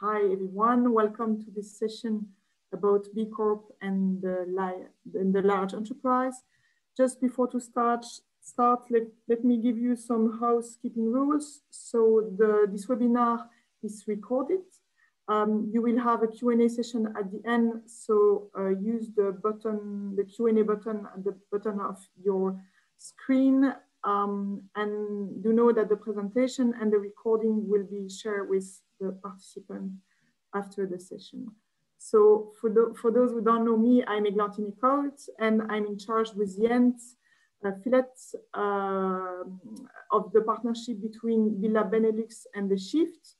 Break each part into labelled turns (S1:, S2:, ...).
S1: Hi everyone, welcome to this session about B Corp and the large enterprise. Just before to start, let me give you some housekeeping rules. So this webinar is recorded. You will have a Q&A session at the end, so use the Q&A button at the bottom of your screen. And do know that the presentation and the recording will be shared with the participants after the session. So for those who don't know me, I'm Eglantine Colt, and I'm in charge with Jens Filet of the partnership between Villa Benelux and The Shift.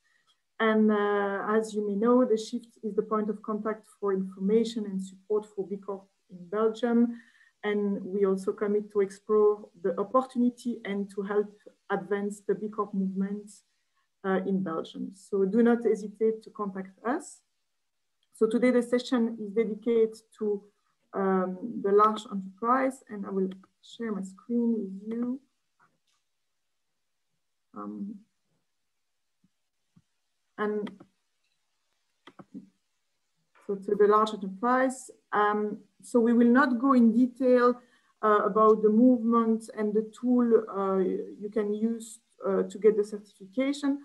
S1: And as you may know, The Shift is the point of contact for information and support for B Corp in Belgium. And we also commit to explore the opportunity and to help advance the B Corp movement in Belgium. So do not hesitate to contact us. So today the session is dedicated to the large enterprise, and I will share my screen with you. And so to the large enterprise. So we will not go in detail about the movement and the tool you can use to get the certification.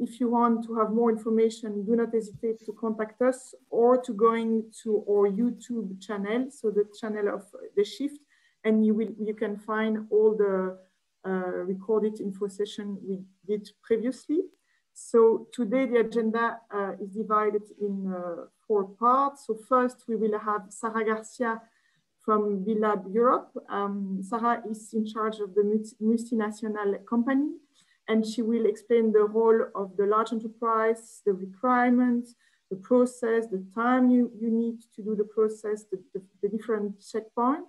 S1: If you want to have more information, do not hesitate to contact us or to going to our YouTube channel, so the channel of The Shift, and you can find all the recorded info session we did previously. So today the agenda is divided in 4 parts. So first we will have Sarah Garcia from B-Lab Europe. Sarah is in charge of the multinational company, and she will explain the role of the large enterprise, the requirements, the process, the time you need to do the process, the different checkpoints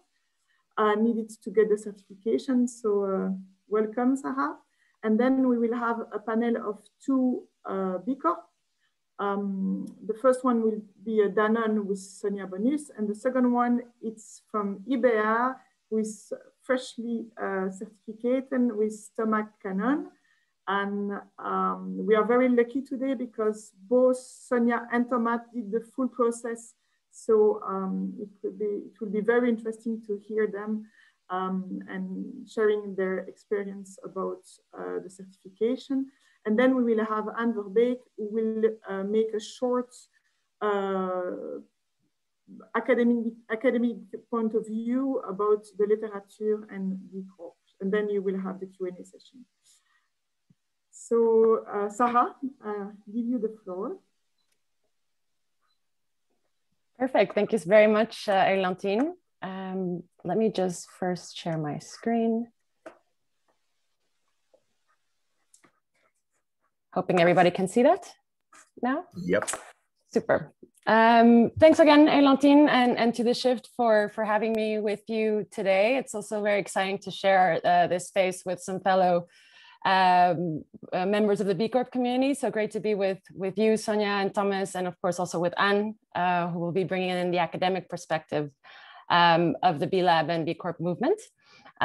S1: needed to get the certification. So welcome, Sarah. And then we will have a panel of 2 B Corp. The first one will be a Danone with Sonia Bonus, and the second one it's from IBEA with freshly certificated with Thomas Cannon. And we are very lucky today because both Sonia and Thomas did the full process. So it will be very interesting to hear them and sharing their experience about the certification. And then we will have Anne Verbeek, who will make a short academic point of view about the literature and B Corp. And then you will have the Q&A session. So Sarah, give you the floor.
S2: Perfect, thank you very much, Eglantine. Let me just first share my screen. Hoping everybody can see that now?
S3: Yep.
S2: Super. Thanks again, Eglantine, and to The Shift for having me with you today. It's also very exciting to share this space with some fellow members of the B Corp community. So great to be with you, Sonia and Thomas, and of course also with Anne, who will be bringing in the academic perspective of the B-Lab and B Corp movement.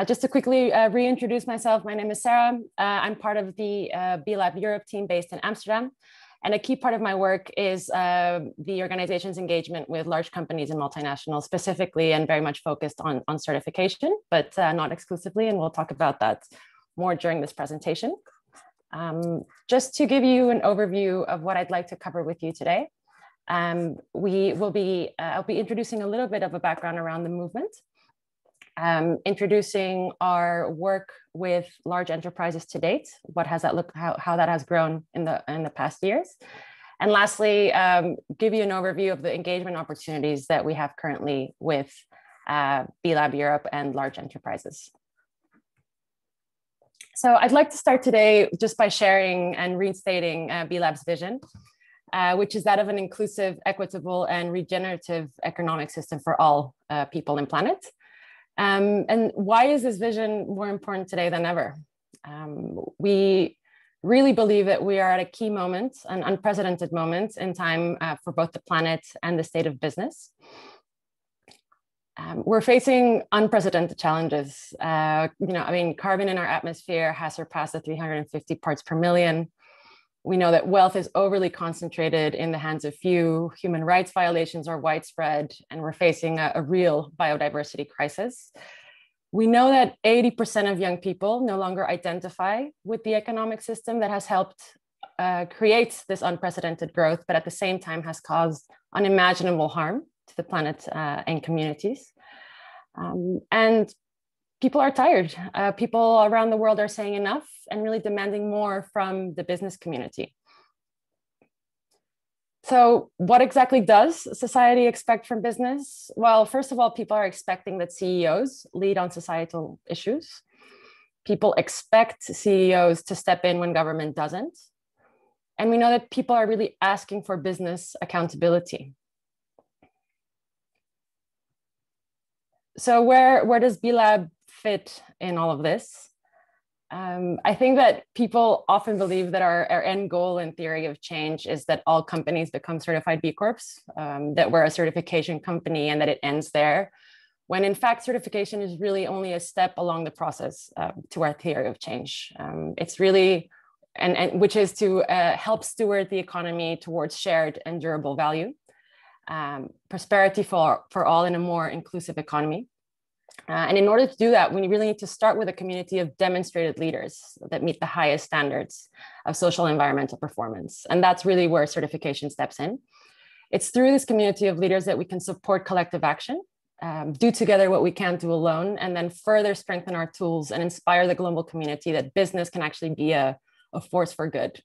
S2: Just to quickly reintroduce myself, my name is Sarah. I'm part of the B-Lab Europe team based in Amsterdam. And a key part of my work is the organization's engagement with large companies and multinationals specifically, and very much focused on certification, but not exclusively. And we'll talk about that more during this presentation. Just to give you an overview of what I'd like to cover with you today. I'll be introducing a little bit of a background around the movement, introducing our work with large enterprises to date, what has that looked, how that has grown in the past years, and lastly, give you an overview of the engagement opportunities that we have currently with B-Lab Europe and large enterprises. So I'd like to start today just by sharing and restating B-Lab's vision, which is that of an inclusive, equitable, and regenerative economic system for all people and planet. And why is this vision more important today than ever? We really believe that we are at a key moment, an unprecedented moment in time for both the planet and the state of business. We're facing unprecedented challenges. Carbon in our atmosphere has surpassed the 350 parts per million. We know that wealth is overly concentrated in the hands of few, human rights violations are widespread, and we're facing a real biodiversity crisis. We know that 80% of young people no longer identify with the economic system that has helped create this unprecedented growth, but at the same time has caused unimaginable harm to the planet and communities. And people are tired. People around the world are saying enough and really demanding more from the business community. So what exactly does society expect from business? Well, first of all, people are expecting that CEOs lead on societal issues. People expect CEOs to step in when government doesn't. And we know that people are really asking for business accountability. So where does B-Lab fit in all of this? I think that people often believe that our end goal in theory of change is that all companies become certified B Corps, that we're a certification company and that it ends there, when in fact certification is really only a step along the process to our theory of change. It's really, and which is to help steward the economy towards shared and durable value, prosperity for all in a more inclusive economy. And in order to do that, we really need to start with a community of demonstrated leaders that meet the highest standards of social and environmental performance. And that's really where certification steps in. It's through this community of leaders that we can support collective action, do together what we can't do alone, and then further strengthen our tools and inspire the global community that business can actually be a force for good.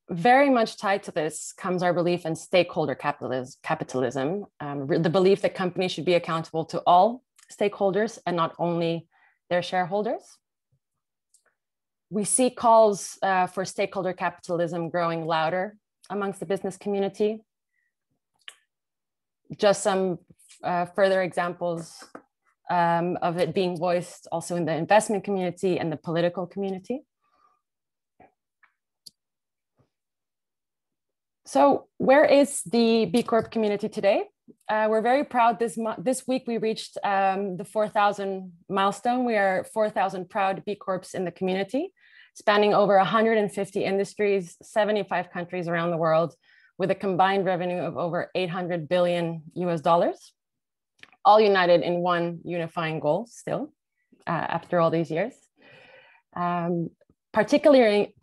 S2: Very much tied to this comes our belief in stakeholder capitalism, the belief that companies should be accountable to all stakeholders and not only their shareholders. We see calls for stakeholder capitalism growing louder amongst the business community. Just some further examples of it being voiced also in the investment community and the political community. So where is the B Corp community today? We're very proud this week we reached the 4,000 milestone. We are 4,000 proud B Corps in the community, spanning over 150 industries, 75 countries around the world, with a combined revenue of over $800 billion US, all united in one unifying goal still, after all these years. Particularly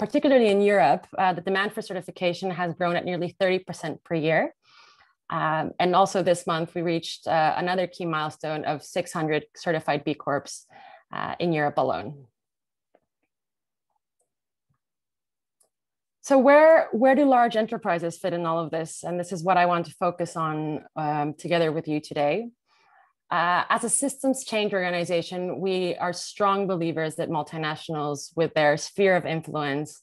S2: in Europe, the demand for certification has grown at nearly 30% per year. And also this month, we reached another key milestone of 600 certified B Corps in Europe alone. So where do large enterprises fit in all of this? And this is what I want to focus on together with you today. As a systems change organization, we are strong believers that multinationals, with their sphere of influence,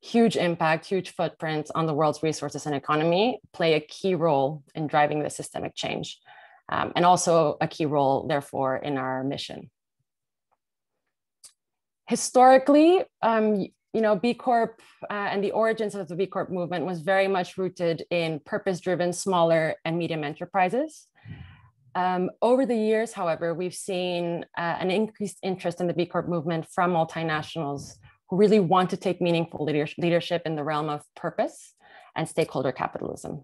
S2: huge impact, huge footprint on the world's resources and economy, play a key role in driving the systemic change, and also a key role, therefore, in our mission. Historically, B Corp and the origins of the B Corp movement was very much rooted in purpose-driven smaller and medium enterprises. Over the years, however, we've seen an increased interest in the B Corp movement from multinationals who really want to take meaningful leadership in the realm of purpose and stakeholder capitalism.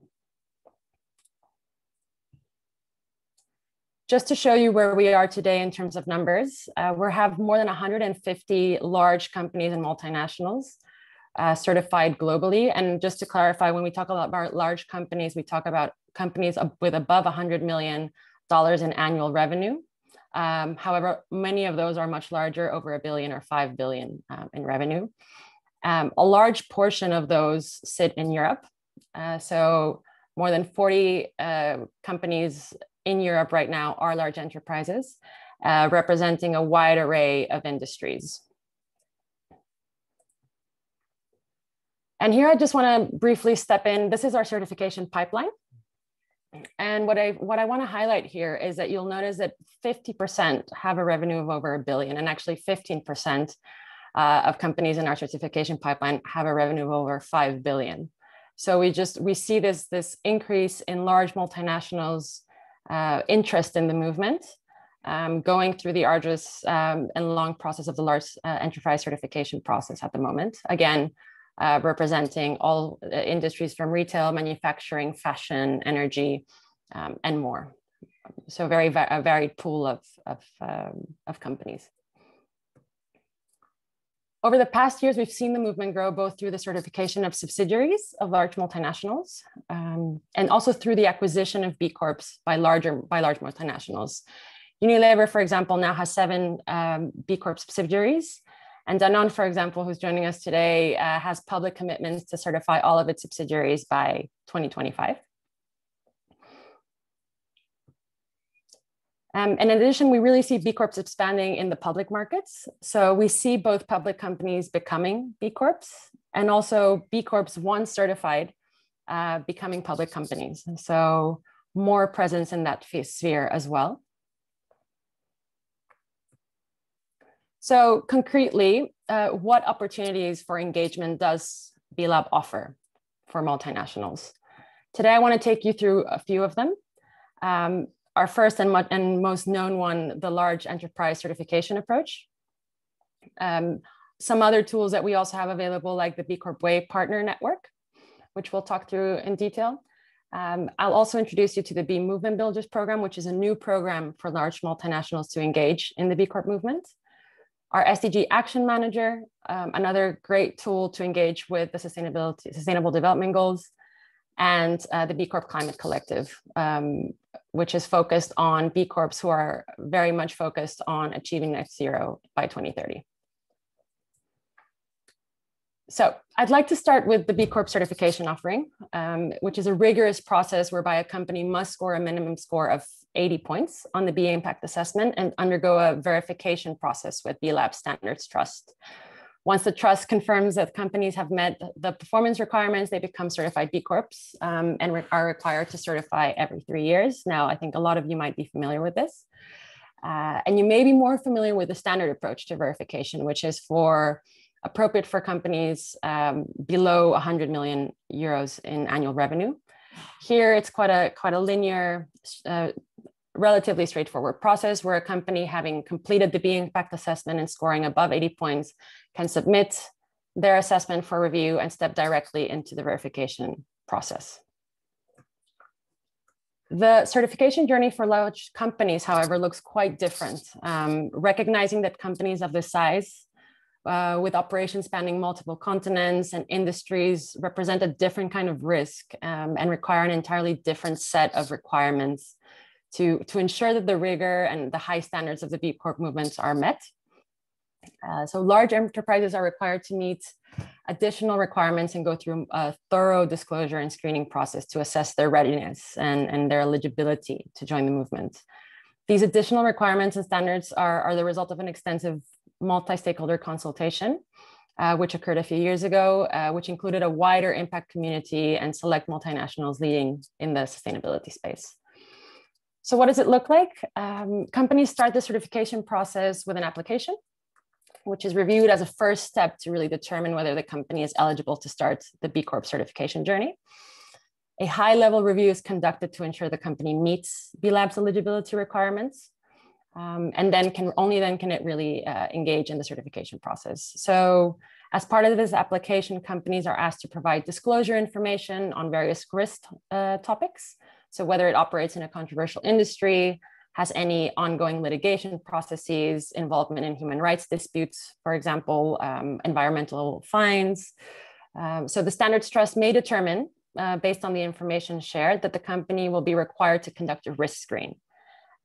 S2: Just to show you where we are today in terms of numbers, we have more than 150 large companies and multinationals certified globally. And just to clarify, when we talk about large companies, we talk about companies with above $100 million in annual revenue. However, many of those are much larger, over $1 billion or $5 billion in revenue. A large portion of those sit in Europe. So more than 40 companies in Europe right now are large enterprises, representing a wide array of industries. And here I just want to briefly step in. This is our certification pipeline. And what I want to highlight here is that you'll notice that 50% have a revenue of over $1 billion, and actually 15% of companies in our certification pipeline have a revenue of over $5 billion. So we see this increase in large multinationals' interest in the movement, going through the arduous and long process of the large enterprise certification process at the moment. Again, representing all industries from retail, manufacturing, fashion, energy, and more. So a varied pool of companies. Over the past years, we've seen the movement grow both through the certification of subsidiaries of large multinationals and also through the acquisition of B Corps by large multinationals. Unilever, for example, now has 7 B Corp subsidiaries. And Danone, for example, who's joining us today, has public commitments to certify all of its subsidiaries by 2025. And in addition, we really see B Corps expanding in the public markets. So we see both public companies becoming B Corps and also B Corps once certified becoming public companies. So more presence in that sphere as well. So concretely, what opportunities for engagement does B-Lab offer for multinationals? Today, I want to take you through a few of them. Our first and most known one, the large enterprise certification approach. Some other tools that we also have available, like the B Corp Way Partner Network, which we'll talk through in detail. I'll also introduce you to the B Movement Builders program, which is a new program for large multinationals to engage in the B Corp movement. Our SDG Action Manager, another great tool to engage with the Sustainable Development Goals, and the B Corp Climate Collective, which is focused on B Corps who are very much focused on achieving net zero by 2030. So I'd like to start with the B Corp certification offering, which is a rigorous process whereby a company must score a minimum score of 80 points on the B Impact Assessment and undergo a verification process with B-Lab Standards Trust. Once the trust confirms that companies have met the performance requirements, they become certified B Corps and are required to certify every 3 years. Now, I think a lot of you might be familiar with this. And you may be more familiar with the standard approach to verification, which is appropriate for companies below 100 million euros in annual revenue. Here, it's quite a linear, relatively straightforward process where a company having completed the B Impact Assessment and scoring above 80 points can submit their assessment for review and step directly into the verification process. The certification journey for large companies, however, looks quite different, recognizing that companies of this size with operations spanning multiple continents and industries represent a different kind of risk and require an entirely different set of requirements to ensure that the rigor and the high standards of the B Corp movements are met. So large enterprises are required to meet additional requirements and go through a thorough disclosure and screening process to assess their readiness and their eligibility to join the movement. These additional requirements and standards are the result of an extensive multi-stakeholder consultation, which occurred a few years ago, which included a wider impact community and select multinationals leading in the sustainability space. So what does it look like? Companies start the certification process with an application, which is reviewed as a first step to really determine whether the company is eligible to start the B Corp certification journey. A high-level review is conducted to ensure the company meets B-Lab's eligibility requirements, and then only then can it really engage in the certification process. So as part of this application, companies are asked to provide disclosure information on various risk topics. So whether it operates in a controversial industry, has any ongoing litigation processes, involvement in human rights disputes, for example, environmental fines. So the Standards Trust may determine, based on the information shared, that the company will be required to conduct a risk screen,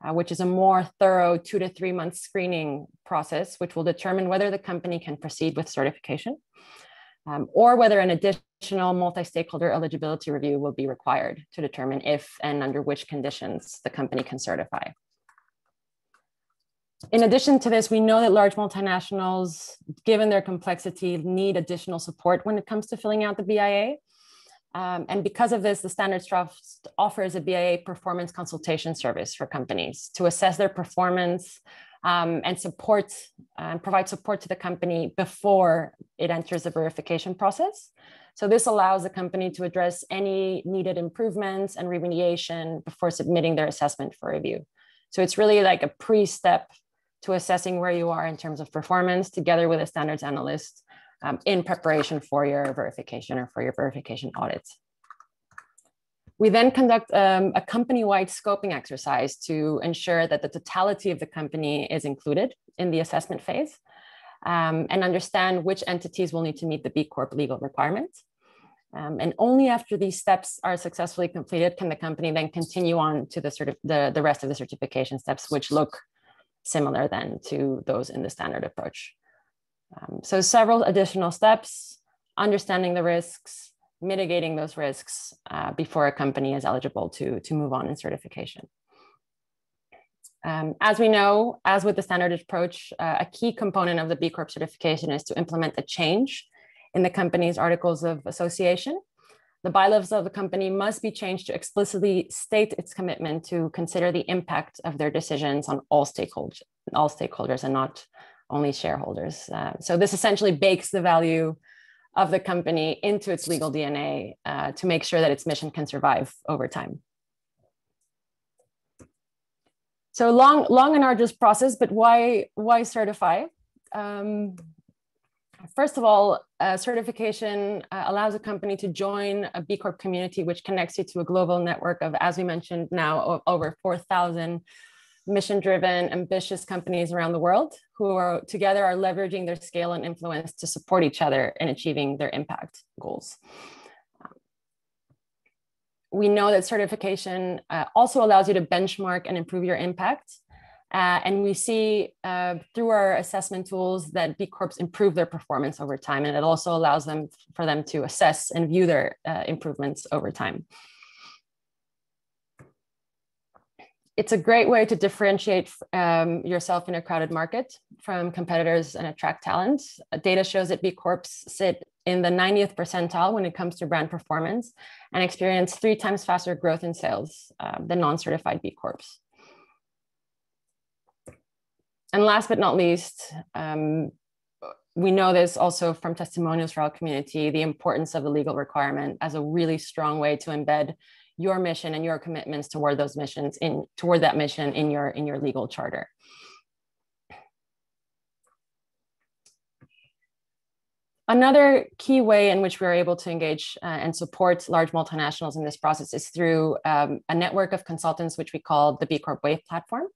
S2: which is a more thorough 2 to 3 month screening process, which will determine whether the company can proceed with certification, or whether an additional multi-stakeholder eligibility review will be required to determine if and under which conditions the company can certify. In addition to this, we know that large multinationals, given their complexity, need additional support when it comes to filling out the BIA. And because of this, the Standards Trust offers a BIA performance consultation service for companies to assess their performance and provide support to the company before it enters the verification process. So this allows the company to address any needed improvements and remediation before submitting their assessment for review. So it's really like a pre-step to assessing where you are in terms of performance together with a standards analyst in preparation for your verification or for your verification audit. We then conduct a company-wide scoping exercise to ensure that the totality of the company is included in the assessment phase and understand which entities will need to meet the B Corp legal requirements. And only after these steps are successfully completed can the company then continue on to the rest of the certification steps, which look similar then to those in the standard approach. So several additional steps, understanding the risks, mitigating those risks before a company is eligible to move on in certification. As we know, as with the standard approach, a key component of the B Corp certification is to implement a change in the company's articles of association. The bylaws of the company must be changed to explicitly state its commitment to consider the impact of their decisions on all stakeholders and not only shareholders. So this essentially bakes the value of the company into its legal DNA to make sure that its mission can survive over time. So long and arduous process, but why certify? First of all, certification allows a company to join a B Corp community, which connects you to a global network of, as we mentioned now, over 4,000 mission-driven, ambitious companies around the world who are together are leveraging their scale and influence to support each other in achieving their impact goals. We know that certification also allows you to benchmark and improve your impact. And we see through our assessment tools that B Corps improve their performance over time. And it also allows for them to assess and view their improvements over time. It's a great way to differentiate yourself in a crowded market from competitors and attract talent. Data shows that B Corps sit in the 90th percentile when it comes to brand performance and experience 3 times faster growth in sales than non-certified B Corps. And last but not least, we know this also from testimonials for our community, the importance of the legal requirement as a really strong way to embed your mission and your commitments toward those missions toward that mission in your legal charter. Another key way in which we're able to engage and support large multinationals in this process is through a network of consultants, which we call the B Corp Wave platform.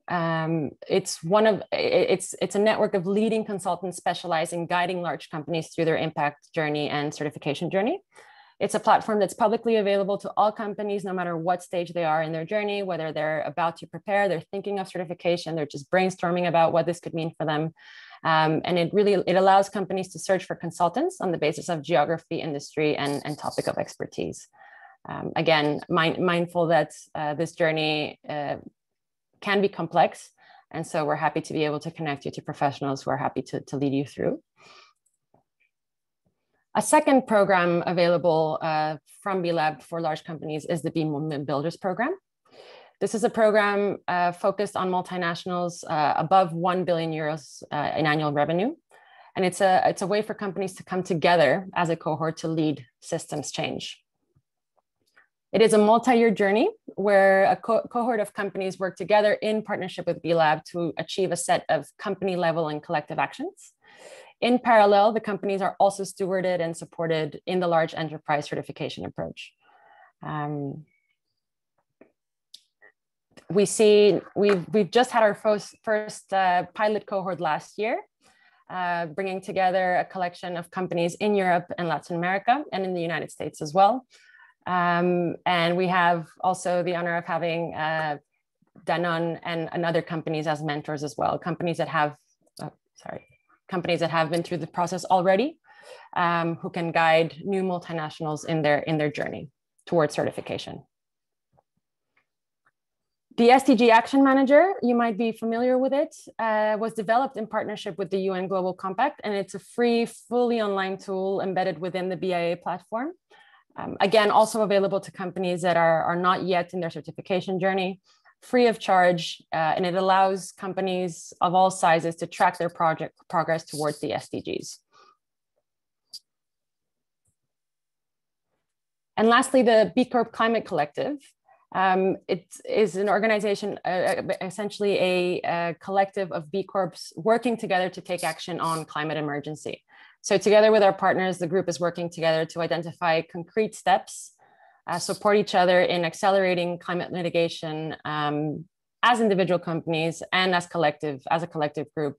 S2: It's a network of leading consultants specialized in guiding large companies through their impact journey and certification journey. It's a platform that's publicly available to all companies, no matter what stage they are in their journey, whether they're about to prepare, they're thinking of certification, they're just brainstorming about what this could mean for them. And it allows companies to search for consultants on the basis of geography, industry, and topic of expertise. Again, mindful that this journey can be complex. And so we're happy to be able to connect you to professionals who are happy to lead you through. A second program available from B-Lab for large companies is the B Builders program. This is a program focused on multinationals above 1 billion euros in annual revenue. And it's a way for companies to come together as a cohort to lead systems change. It is a multi-year journey where a cohort of companies work together in partnership with B-Lab to achieve a set of company level and collective actions. In parallel, the companies are also stewarded and supported in the large enterprise certification approach. We've just had our first pilot cohort last year, bringing together a collection of companies in Europe and Latin America and in the United States as well. And we have also the honor of having Danone and other companies as mentors as well, companies that have been through the process already, who can guide new multinationals in their journey towards certification. The SDG Action Manager, you might be familiar with it, was developed in partnership with the UN Global Compact, and it's a free, fully online tool embedded within the BIA platform. Again, also available to companies that are not yet in their certification journey, free of charge, and it allows companies of all sizes to track their project progress towards the SDGs. And lastly, the B Corp Climate Collective. It is an organization, essentially a collective of B Corps working together to take action on climate emergency. So together with our partners, the group is working together to identify concrete steps, support each other in accelerating climate mitigation as individual companies and as a collective group,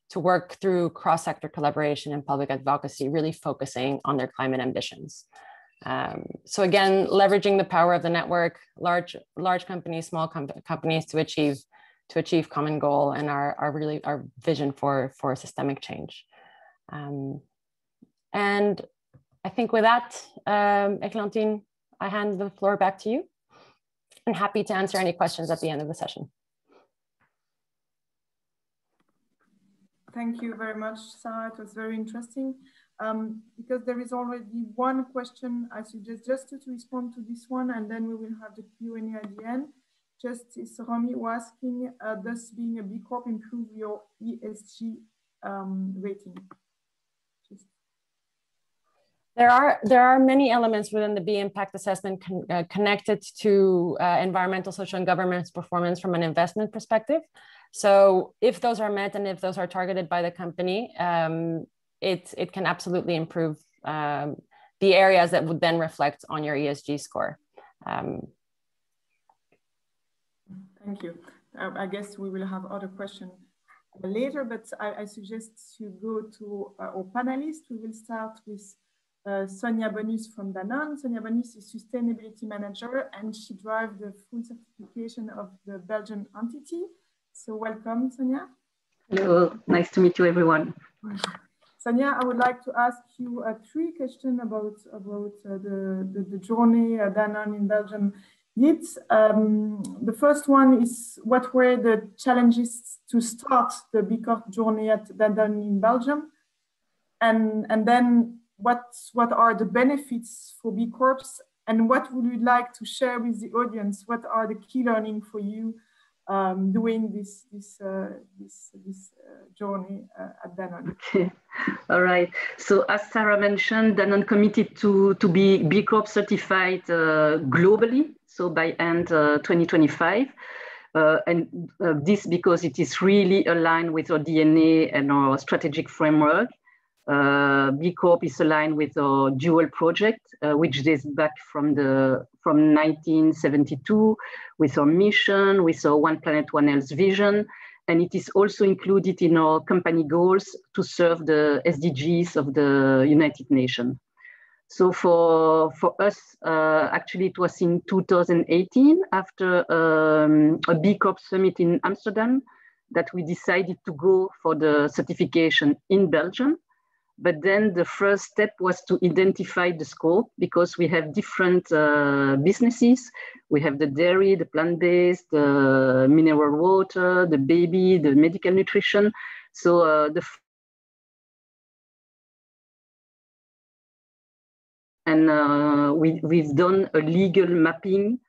S2: to work through cross-sector collaboration and public advocacy, really focusing on their climate ambitions. So again, leveraging the power of the network, large companies, small companies to achieve common goal and our vision for systemic change. And I think with that, Eglantine, I hand the floor back to you. I'm happy to answer any questions at the end of the session.
S1: Thank you very much, Sarah. It was very interesting. Because there is already one question, I suggest just to respond to this one, and then we will have the Q&A at the end. Just is Romy asking, does being a B Corp improve your ESG rating?
S2: There are many elements within the B impact assessment connected to environmental, social, and governance performance from an investment perspective. So if those are met and if those are targeted by the company, it can absolutely improve the areas that would then reflect on your ESG score.
S1: Thank you. I guess we will have other questions later, but I suggest you go to our panelists. We will start with Sonia Bonus from Danone. Sonia Bonus is Sustainability Manager, and she drives the full certification of the Belgian entity. So welcome, Sonia.
S3: Hello, nice to meet you, everyone.
S1: Sonia, I would like to ask you 3 questions about the journey Danone in Belgium did. The first one is, what were the challenges to start the B Corp journey at Danone in Belgium? And then what are the benefits for B Corps? And what would you like to share with the audience? What are the key learnings for you doing this journey at Danone?
S3: Okay, all right. So as Sarah mentioned, Danone committed to be B Corp certified globally, so by end 2025. And this because it is really aligned with our DNA and our strategic framework. B Corp is aligned with our dual project, which dates back from 1972, with our mission, with our One Planet, One Health vision. And it is also included in our company goals to serve the SDGs of the United Nations. So for us, actually, it was in 2018, after a B Corp summit in Amsterdam, that we decided to go for the certification in Belgium. But then the first step was to identify the scope, because we have different businesses. We have the dairy, the plant-based, the mineral water, the baby, the medical nutrition. So we've done a legal mapping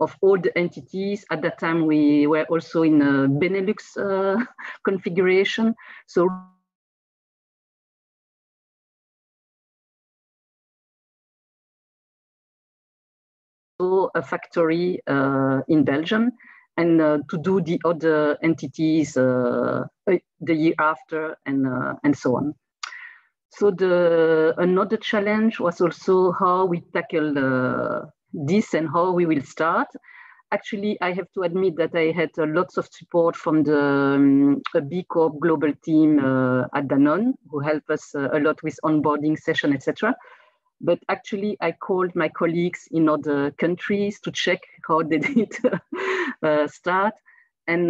S3: of all the entities. At that time, we were also in a Benelux configuration. So a factory in Belgium, and to do the other entities the year after, and so on. So another challenge was also how we tackle this and how we will start. Actually, I have to admit that I had lots of support from the B Corp global team at Danone, who helped us a lot with onboarding session, etc. But actually, I called my colleagues in other countries to check how they did start. And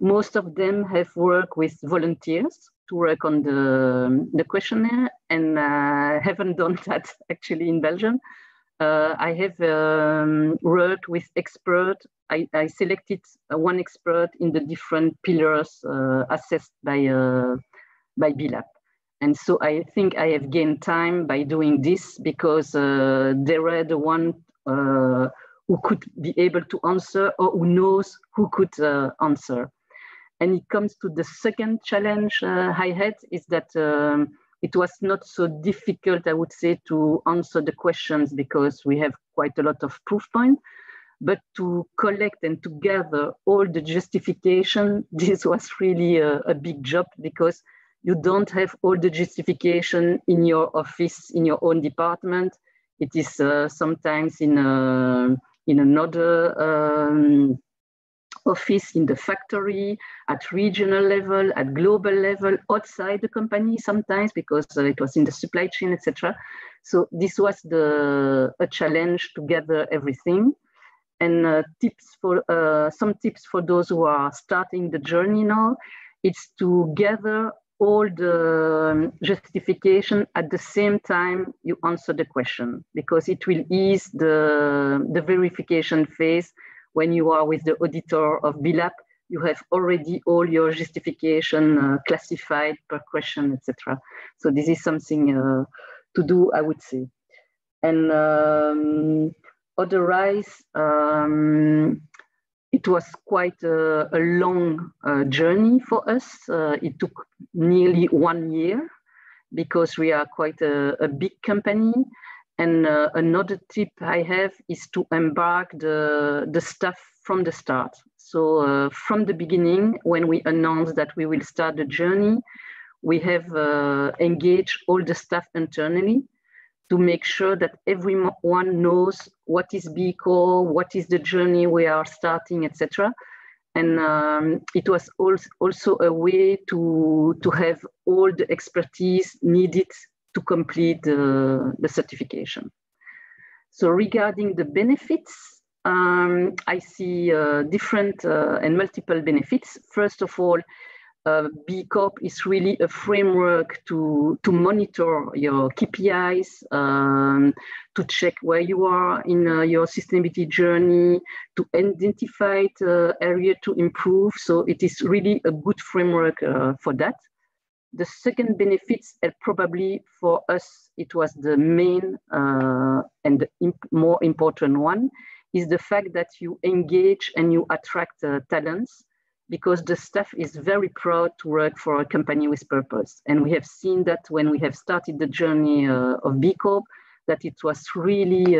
S3: most of them have worked with volunteers to work on the questionnaire, and haven't done that actually in Belgium. I have worked with experts. I selected one expert in the different pillars assessed by BLAB. And so I think I have gained time by doing this, because they were the one who could be able to answer, or who knows who could answer. And it comes to the second challenge I had, is that it was not so difficult, I would say, to answer the questions, because we have quite a lot of proof points. But to collect and to gather all the justification, this was really a big job, because you don't have all the justification in your office, in your own department. It is sometimes in another office, in the factory, at regional level, at global level, outside the company sometimes, because it was in the supply chain, etc. So this was a challenge to gather everything. And some tips for those who are starting the journey now, it's to gather all the justification at the same time you answer the question, because it will ease the verification phase. When you are with the auditor of BLAP, you have already all your justification classified per question, etc. So this is something to do, I would say. And otherwise, it was quite a long journey for us. It took nearly 1 year, because we are quite a big company. And another tip I have is to embark the staff from the start. So from the beginning, when we announced that we will start the journey, we have engaged all the staff internally to make sure that everyone knows what is B Corp, what is the journey we are starting, etc. And it was also a way to have all the expertise needed to complete the certification. So regarding the benefits, I see different and multiple benefits. First of all, B Corp is really a framework to monitor your KPIs, to check where you are in your sustainability journey, to identify the area to improve. So it is really a good framework for that. The second benefits, and probably for us, it was the main and the more important one, is the fact that you engage and you attract talents, because the staff is very proud to work for a company with purpose. And we have seen that when we have started the journey of B Corp, that it was really,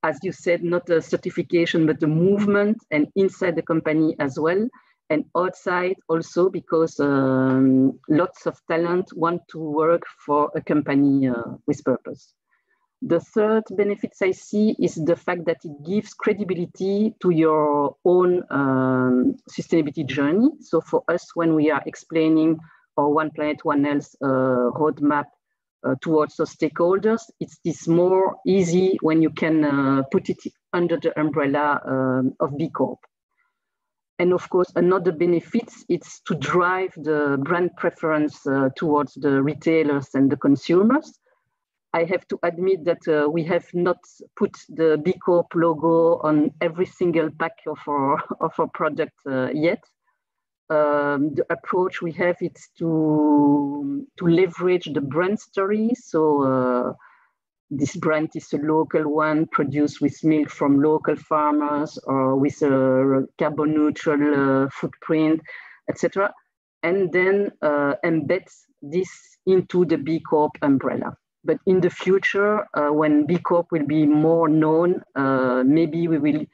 S3: as you said, not a certification, but a movement, and inside the company as well, and outside also, because lots of talent want to work for a company with purpose. The third benefits I see is the fact that it gives credibility to your own sustainability journey. So for us, when we are explaining our One Planet, One Health roadmap towards our stakeholders, it's more easy when you can put it under the umbrella of B Corp. And of course, another benefit is to drive the brand preference towards the retailers and the consumers. I have to admit that we have not put the B Corp logo on every single pack of our product yet. The approach we have is to leverage the brand story. So this brand is a local one, produced with milk from local farmers or with a carbon neutral footprint, etc. And then embed this into the B Corp umbrella. But in the future, when B Corp will be more known, maybe we will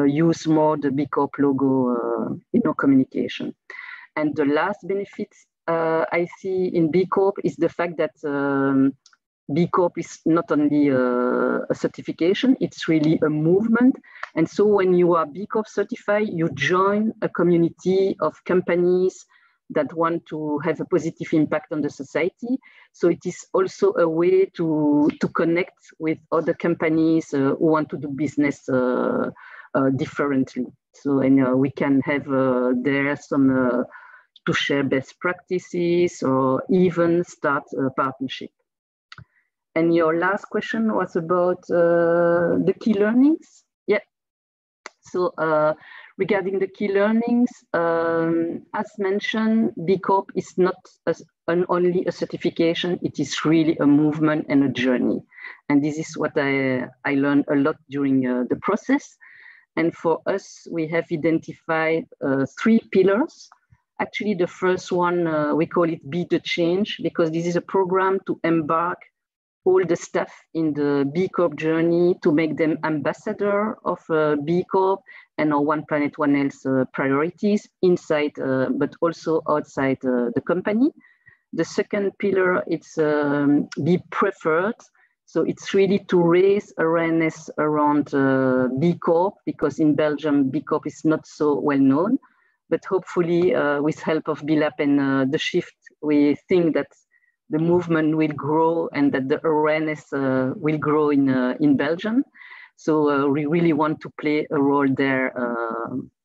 S3: use more the B Corp logo in our communication. And the last benefit I see in B Corp is the fact that B Corp is not only a certification, it's really a movement. And so when you are B Corp certified, you join a community of companies that want to have a positive impact on the society. So it is also a way to connect with other companies who want to do business differently. So and we can have there some to share best practices or even start a partnership. And your last question was about the key learnings. Yeah. So regarding the key learnings, as mentioned, B Corp is not only a certification, it is really a movement and a journey. And this is what I learned a lot during the process. And for us, we have identified 3 pillars. Actually, the first one, we call it Be the Change, because this is a program to embark all the staff in the B Corp journey to make them ambassador of B Corp and our One Planet, One Health priorities inside, but also outside the company. The second pillar, it's be preferred. So it's really to raise awareness around B Corp, because in Belgium, B Corp is not so well known. But hopefully, with help of BLAP and the shift, we think that the movement will grow and that the awareness will grow in Belgium. So we really want to play a role there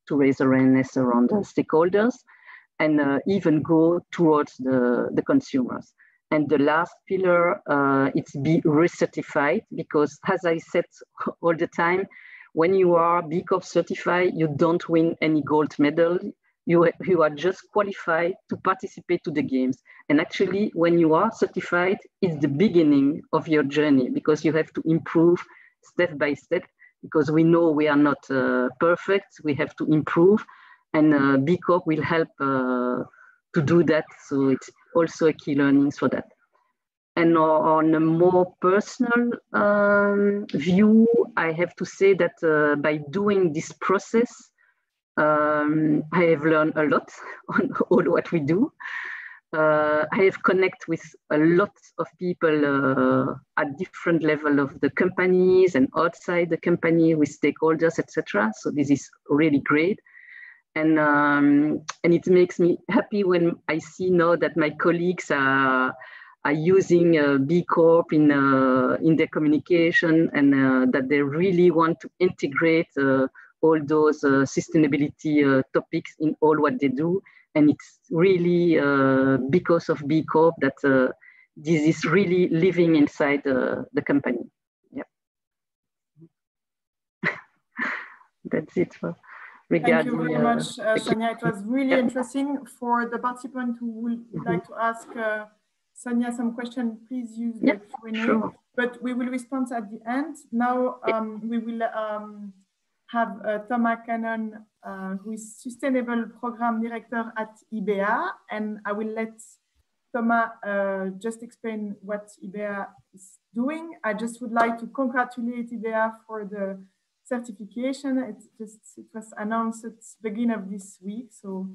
S3: to raise awareness around the stakeholders and even go towards the consumers. And the last pillar, it's be recertified, because as I said all the time, when you are B Corp certified, you don't win any gold medal. You are just qualified to participate to the games. And actually, when you are certified, it's the beginning of your journey, because you have to improve step by step, because we know we are not perfect, we have to improve, and B Corp will help to do that. So it's also a key learnings for that. And on a more personal view, I have to say that by doing this process, I have learned a lot on all what we do. I have connected with a lot of people at different level of the companies and outside the company with stakeholders, etc. So this is really great. And it makes me happy when I see now that my colleagues are using B Corp in their communication, and that they really want to integrate all those sustainability topics in all what they do. And it's really because of B Corp that this is really living inside the company. Yeah. That's it.
S1: Thank you very much, Sonia. It was really interesting. For the participant who would like to ask Sonia some question, please use the Q&A. Sure. But we will respond at the end. Now we will have Thomas Cannon, who is Sustainable Program Director at IBEA, and I will let Thomas just explain what IBEA is doing. I just would like to congratulate IBEA for the certification. It was announced at the beginning of this week, so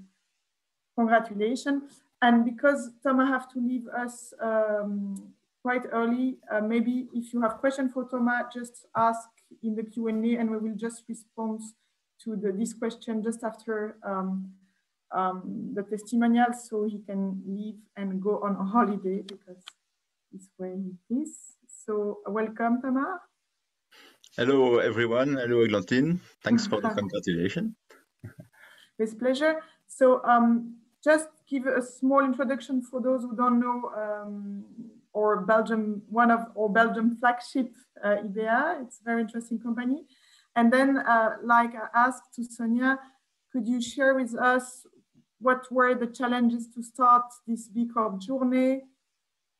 S1: congratulations. And because Thomas have to leave us quite early, maybe if you have questions for Thomas, just ask in the Q&A, and we will just respond to this question just after the testimonial, so he can leave and go on a holiday, because it's where he is. So welcome, Thomas.
S4: Hello, everyone. Hello, Eglantine. Thanks for the congratulations.
S1: With pleasure. So just give a small introduction for those who don't know one of our Belgium flagship, IBEA. It's a very interesting company. And then, like I asked to Sonia, could you share with us what were the challenges to start this B Corp journey?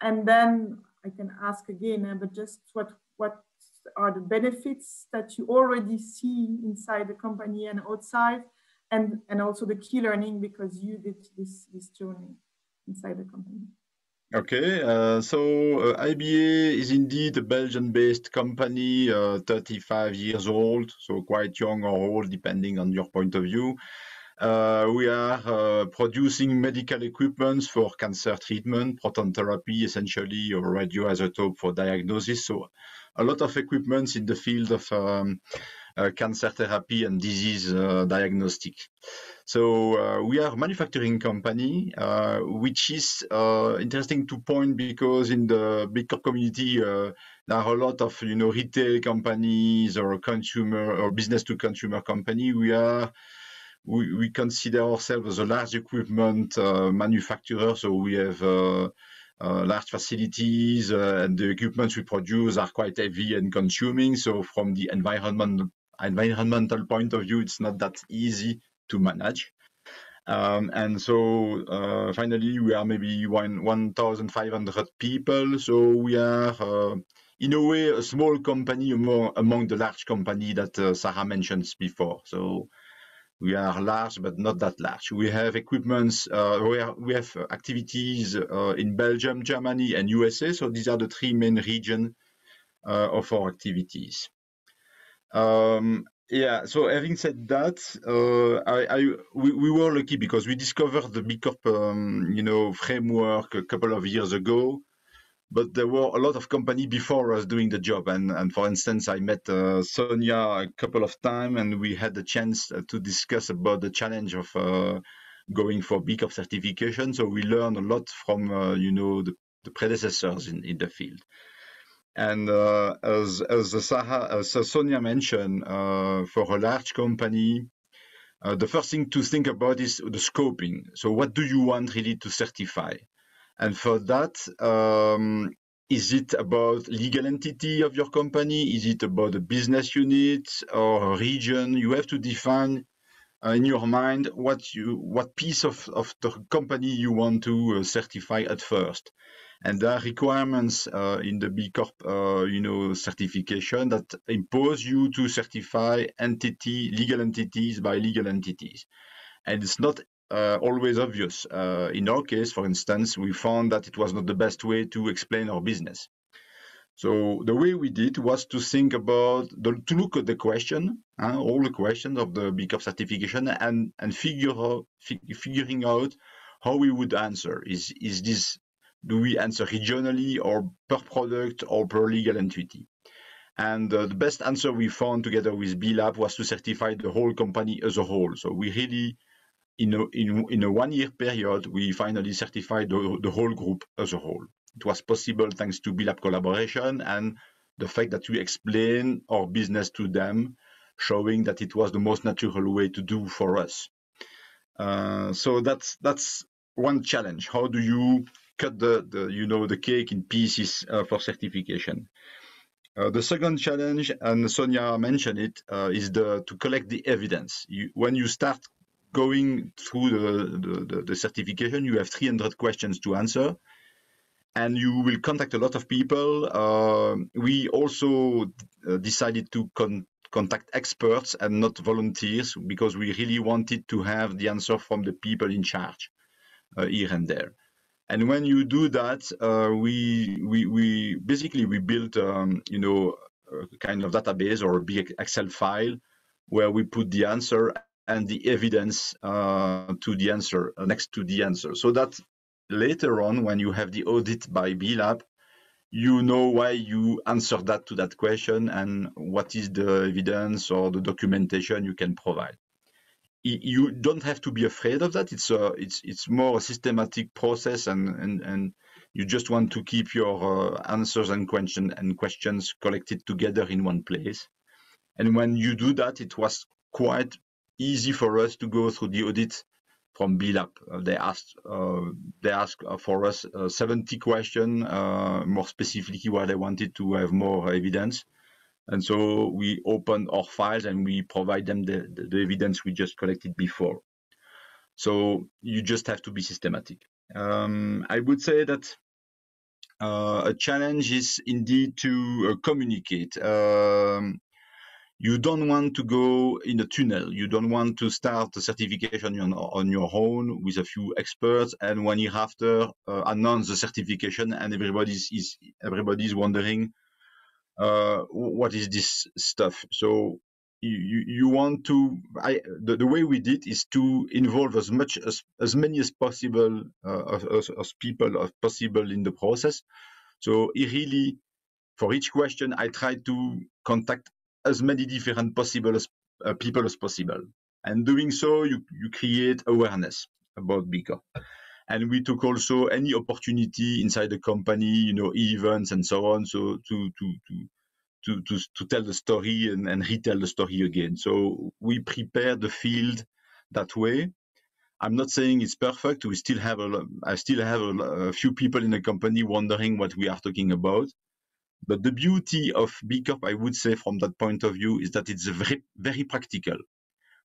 S1: And then I can ask again, but just what are the benefits that you already see inside the company and outside, and also the key learning, because you did this journey inside the company.
S4: Okay, so IBA is indeed a Belgian-based company, 35 years old, so quite young or old, depending on your point of view. We are producing medical equipment for cancer treatment, proton therapy, essentially, or radioisotope for diagnosis. So a lot of equipment in the field of cancer therapy and disease diagnostic. So we are a manufacturing company, which is interesting to point, because in the big community, there are a lot of retail companies or consumer or business to consumer company. We consider ourselves as a large equipment manufacturer, so we have large facilities, and the equipment we produce are quite heavy and consuming. So from the environmental point of view, it's not that easy to manage. And so finally, we are maybe 1,500 people. So we are, in a way, a small company among the large company that Sarah mentioned before. So We are large, but not that large. We have equipments, we have activities in Belgium, Germany, and USA. So these are the three main regions of our activities. Yeah, so having said that, we were lucky because we discovered the B Corp, framework a couple of years ago. But there were a lot of companies before us doing the job. And for instance, I met Sonia a couple of times, and we had the chance to discuss about the challenge of going for B Corp certification. So we learned a lot from, the predecessors in the field. And as Sonia mentioned, for a large company, the first thing to think about is the scoping. So what do you want really to certify? And for that, is it about legal entity of your company? Is it about a business unit or a region? You have to define in your mind what piece of the company you want to certify at first. And there are requirements in the B Corp, certification that impose you to certify legal entities by legal entities. And it's not always obvious. In our case, for instance, we found that it was not the best way to explain our business. So the way we did was to think about, to look at the question, all the questions of the B Corp certification, and figuring out how we would answer. Do we answer regionally or per product or per legal entity? And the best answer we found together with B Lab was to certify the whole company as a whole. So we really, in a 1 year period, we finally certified the whole group as a whole. It was possible thanks to B Lab collaboration and the fact that we explain our business to them, showing that it was the most natural way to do for us. So that's one challenge. How do you cut the cake in pieces for certification? The second challenge, and Sonia mentioned it, is to collect the evidence. When you start going through the certification, you have 300 questions to answer, and you will contact a lot of people. We also decided to contact experts and not volunteers, because we really wanted to have the answer from the people in charge here and there. And when you do that, we basically built a kind of database or a big Excel file where we put the answer and the evidence to the answer next to the answer, so that later on, when you have the audit by B Lab, you know why you answered that to that question and what is the evidence or the documentation you can provide. You don't have to be afraid of that. It's more a systematic process, and you just want to keep your answers and questions collected together in one place. And when you do that, it was quite easy for us to go through the audit from B Lab. They asked for us 70 questions, more specifically where they wanted to have more evidence. And so we open our files and we provide them the evidence we just collected before. So you just have to be systematic. I would say that a challenge is indeed to communicate. You don't want to go in a tunnel. You don't want to start the certification on your own with a few experts, and 1 year after announce the certification, and everybody's wondering what is this stuff. So you want to. The way we did is to involve as many as possible as people as possible in the process. So really, for each question, I try to contact as many different people as possible. And doing so, you create awareness about B Corp. And we took also any opportunity inside the company, events and so on, so to tell the story and retell the story again. So we prepare the field that way. I'm not saying it's perfect. I still have a few people in the company wondering what we are talking about. But the beauty of B Corp, I would say, from that point of view, is that it's very, very practical.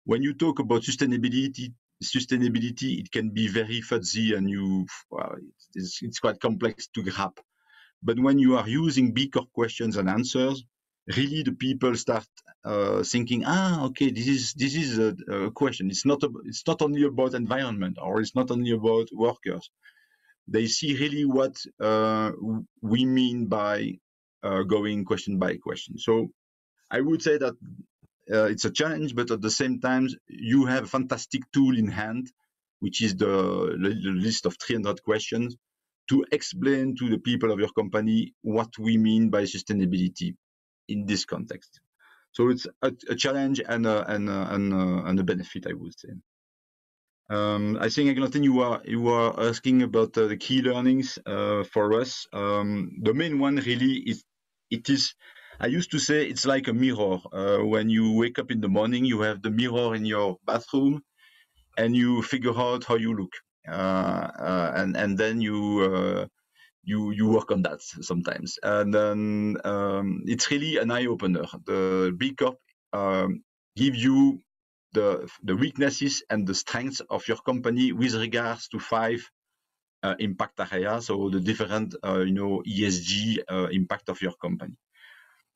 S4: When you talk about sustainability, it can be very fuzzy and it's quite complex to grab. But when you are using B Corp questions and answers, really the people start thinking, okay, this is a question. It's not only about environment, or it's not only about workers. They see really what we mean by going question by question. So I would say that it's a challenge, but at the same time, you have a fantastic tool in hand, which is the list of 300 questions, to explain to the people of your company what we mean by sustainability in this context. So it's a challenge and a benefit, I would say. I think, Eglantine, you are asking about the key learnings for us. The main one really is, I used to say it's like a mirror. When you wake up in the morning, you have the mirror in your bathroom, and you figure out how you look, and then you work on that sometimes, and then it's really an eye opener. The B Corp give you the weaknesses and the strengths of your company with regards to 5 impact areas, so the different ESG impact of your company.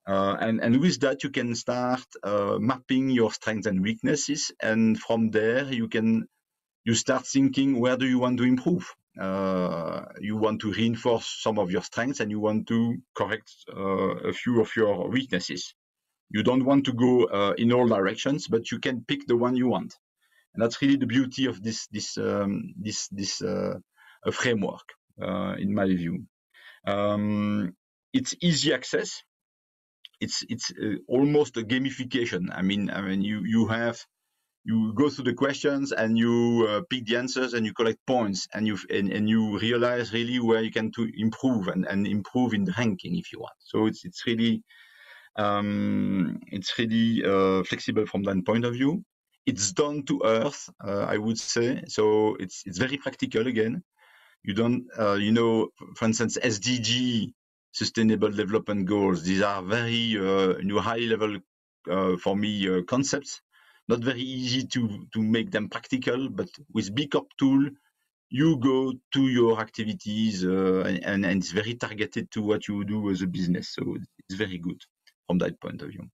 S4: And with that, you can start mapping your strengths and weaknesses, and from there you start thinking, where do you want to improve? You want to reinforce some of your strengths, and you want to correct a few of your weaknesses. You don't want to go in all directions, but you can pick the one you want, and that's really the beauty of this framework, in my view. It's easy access. It's almost a gamification. I mean, you go through the questions, and you pick the answers, and you collect points, and you realize really where you can to improve and improve in the ranking if you want. So it's really flexible from that point of view. It's down to earth, I would say. So it's very practical again. You don't, for instance, SDG, Sustainable Development Goals. These are very high level for me concepts. Not very easy to make them practical, but with B Corp tool, you go to your activities and it's very targeted to what you do as a business. So it's very good from that point of view.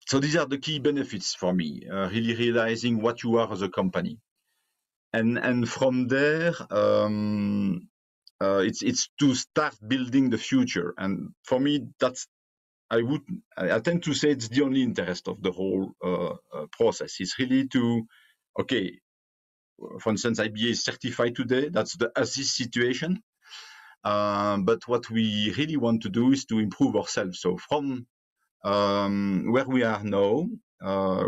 S4: So these are the key benefits for me, really realizing what you are as a company. And from there, it's to start building the future. And for me, I tend to say it's the only interest of the whole process. It's really to, okay, for instance, IBA is certified today. That's the assist situation. But what we really want to do is to improve ourselves. So from where we are now,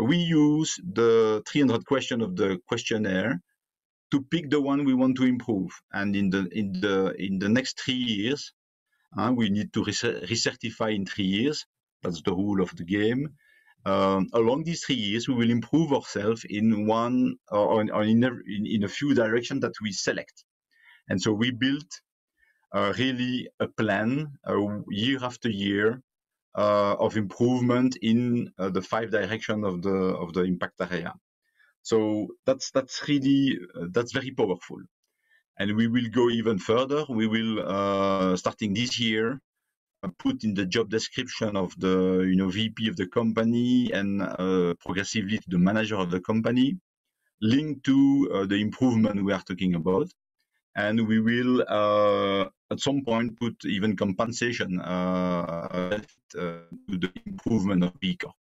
S4: we use the 300 question of the questionnaire to pick the one we want to improve. And in the next 3 years, we need to recertify in 3 years. That's the rule of the game. Along these 3 years, we will improve ourselves in one or in a few directions that we select. And so we built really a plan year after year of improvement in the 5 directions of the impact area. So that's very powerful. And we will go even further. We will, starting this year, put in the job description of the VP of the company and progressively to the manager of the company, linked to the improvement we are talking about. And we will, at some point, put even compensation to the improvement of B Corp.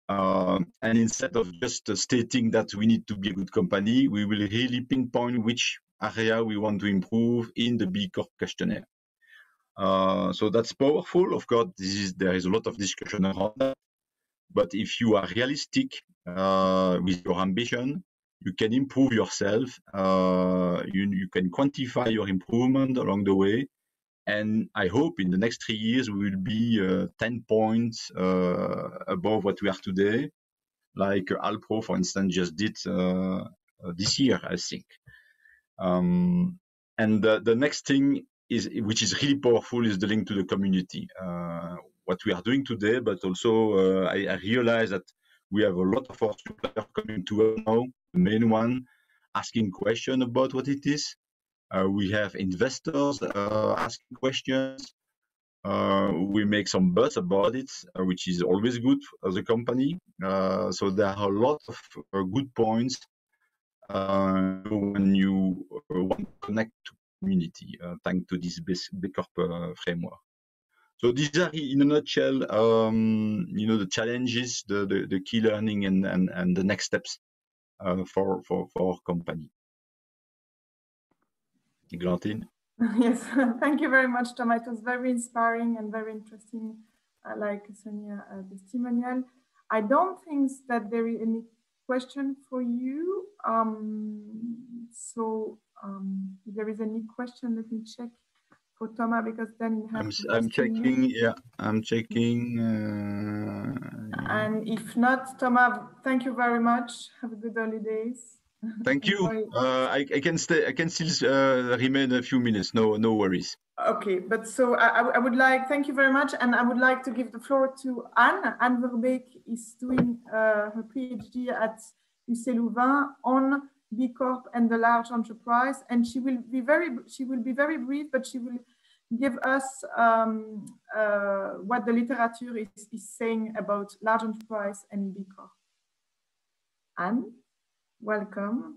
S4: And instead of just stating that we need to be a good company, we will really pinpoint which area we want to improve in the B Corp questionnaire. So that's powerful. Of course, there is a lot of discussion around that. But if you are realistic with your ambition, you can improve yourself. You can quantify your improvement along the way. And I hope in the next 3 years, we will be 10 points above what we are today, like Alpro, for instance, just did this year, I think. And the next thing which is really powerful, is the link to the community. What we are doing today, but also I realize that we have a lot of our suppliers coming to us now, the main one, asking questions about what it is. We have investors asking questions. We make some buzz about it, which is always good as a company. So there are a lot of good points when you want to connect to community, thanks to this B Corp framework. So these are, in a nutshell, the challenges, the key learning, and the next steps for our company. Glantine?
S1: Yes, thank you very much, Thomas. It was very inspiring and very interesting, like Sonia testimonial. I don't think that there is any question for you. If there is any question, let me check for Thomas, because then
S4: I'm checking. Yeah, I'm checking.
S1: And if not, Thomas, thank you very much. Have a good holidays.
S4: Thank you. I can stay. I can still remain a few minutes. No worries.
S1: Okay, but so I would like, thank you very much, and I would like to give the floor to Anne. Anne Verbeek is doing her PhD at UC Louvain on B Corp and the large enterprise, and she will be very brief, but she will give us what the literature is saying about large enterprise and B Corp. Anne, welcome.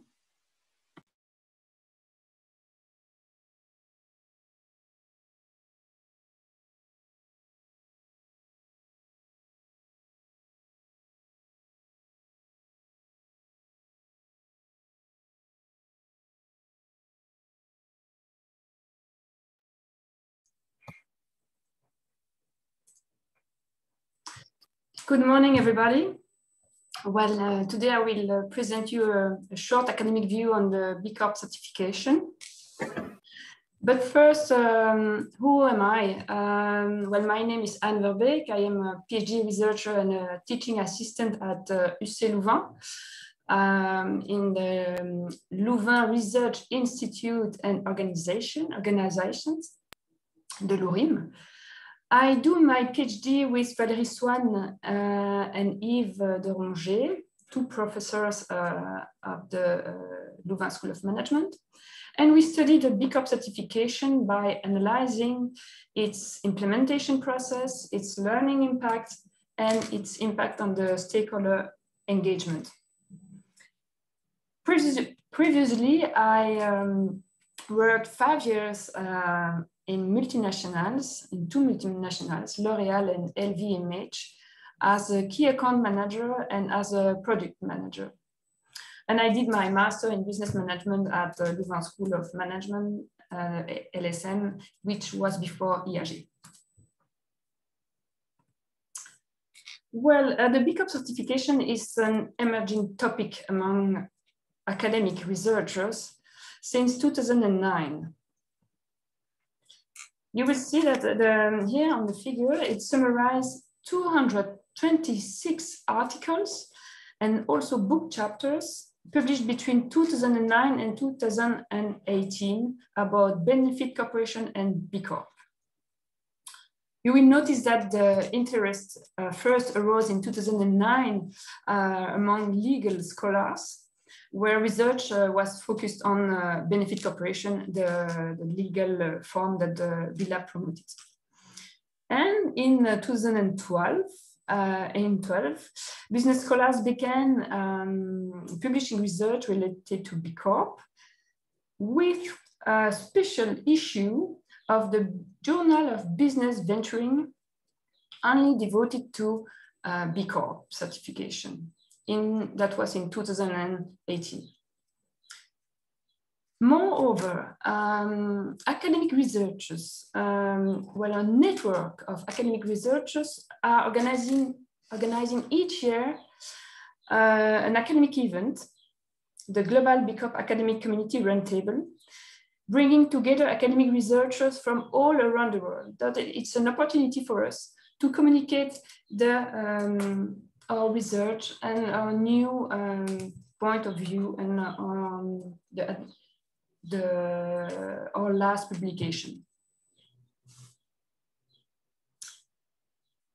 S5: Good morning, everybody. Well, today I will present you a short academic view on the B Corp certification. But first, who am I? Well, my name is Anne Verbeek. I am a PhD researcher and a teaching assistant at UC Louvain in the Louvain Research Institute and Organizations, the LORIM. I do my PhD with Valérie Swann and Yves de Ronget, two professors of the Louvain School of Management. And we studied the B Corp certification by analyzing its implementation process, its learning impact, and its impact on the stakeholder engagement. Previously, I worked 5 years in multinationals, in 2 multinationals, L'Oréal and LVMH, as a key account manager and as a product manager. And I did my master in business management at the Louvain School of Management, LSM, which was before IAG. Well, the B Corp certification is an emerging topic among academic researchers since 2009. You will see that here on the figure, it summarizes 226 articles and also book chapters published between 2009 and 2018 about benefit corporation and B Corp. You will notice that the interest first arose in 2009 among legal scholars, where research was focused on benefit corporation, the legal form that the BILA promoted. And in 2012, business scholars began publishing research related to B Corp with a special issue of the Journal of Business Venturing, only devoted to B Corp certification. That was in 2018. Moreover, academic researchers, well, a network of academic researchers are organizing each year an academic event, the Global B Corp Academic Community Roundtable, bringing together academic researchers from all around the world. That it's an opportunity for us to communicate our research and our new point of view and our last publication.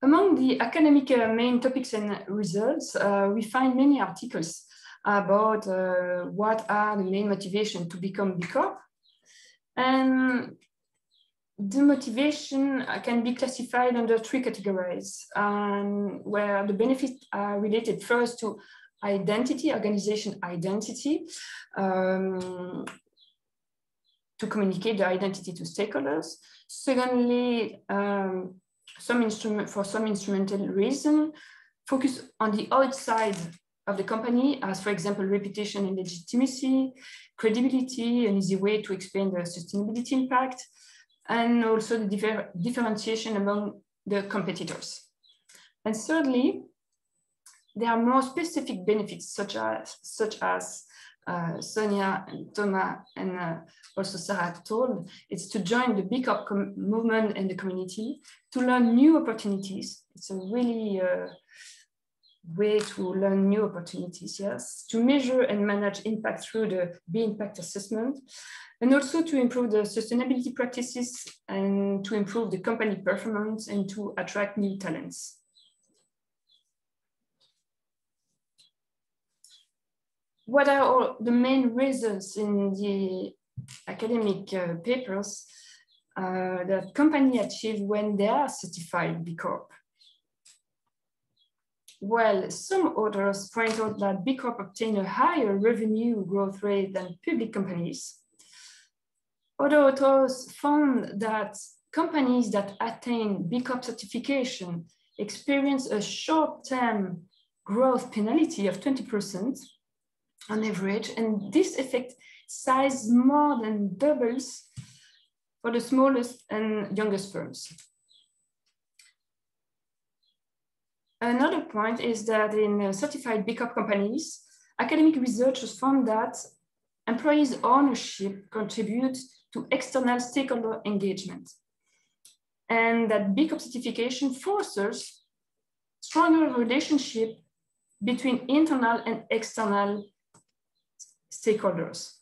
S5: Among the academic main topics and results, we find many articles about what are the main motivations to become B Corp. And the motivation can be classified under 3 categories, where the benefits are related first to identity, organization identity, to communicate the identity to stakeholders. Secondly, for some instrumental reason, focus on the outside of the company, as for example, reputation and legitimacy, credibility, an easy way to explain the sustainability impact, and also the differentiation among the competitors. And thirdly, there are more specific benefits, such as Sonia and Thomas and also Sarah told. It's to join the B Corp movement and the community, to learn new opportunities. It's a really way to learn new opportunities, yes, to measure and manage impact through the B impact assessment, and also to improve the sustainability practices and to improve the company performance and to attract new talents. What are all the main results in the academic papers that companies achieve when they are certified B Corp? Well, some authors point out that B Corp obtain a higher revenue growth rate than public companies. Other authors found that companies that attain B Corp certification experience a short-term growth penalty of 20% on average, and this effect size more than doubles for the smallest and youngest firms. Another point is that in certified B Corp companies, academic researchers found that employees' ownership contributes to external stakeholder engagement, and that B Corp certification fosters stronger relationship between internal and external stakeholders.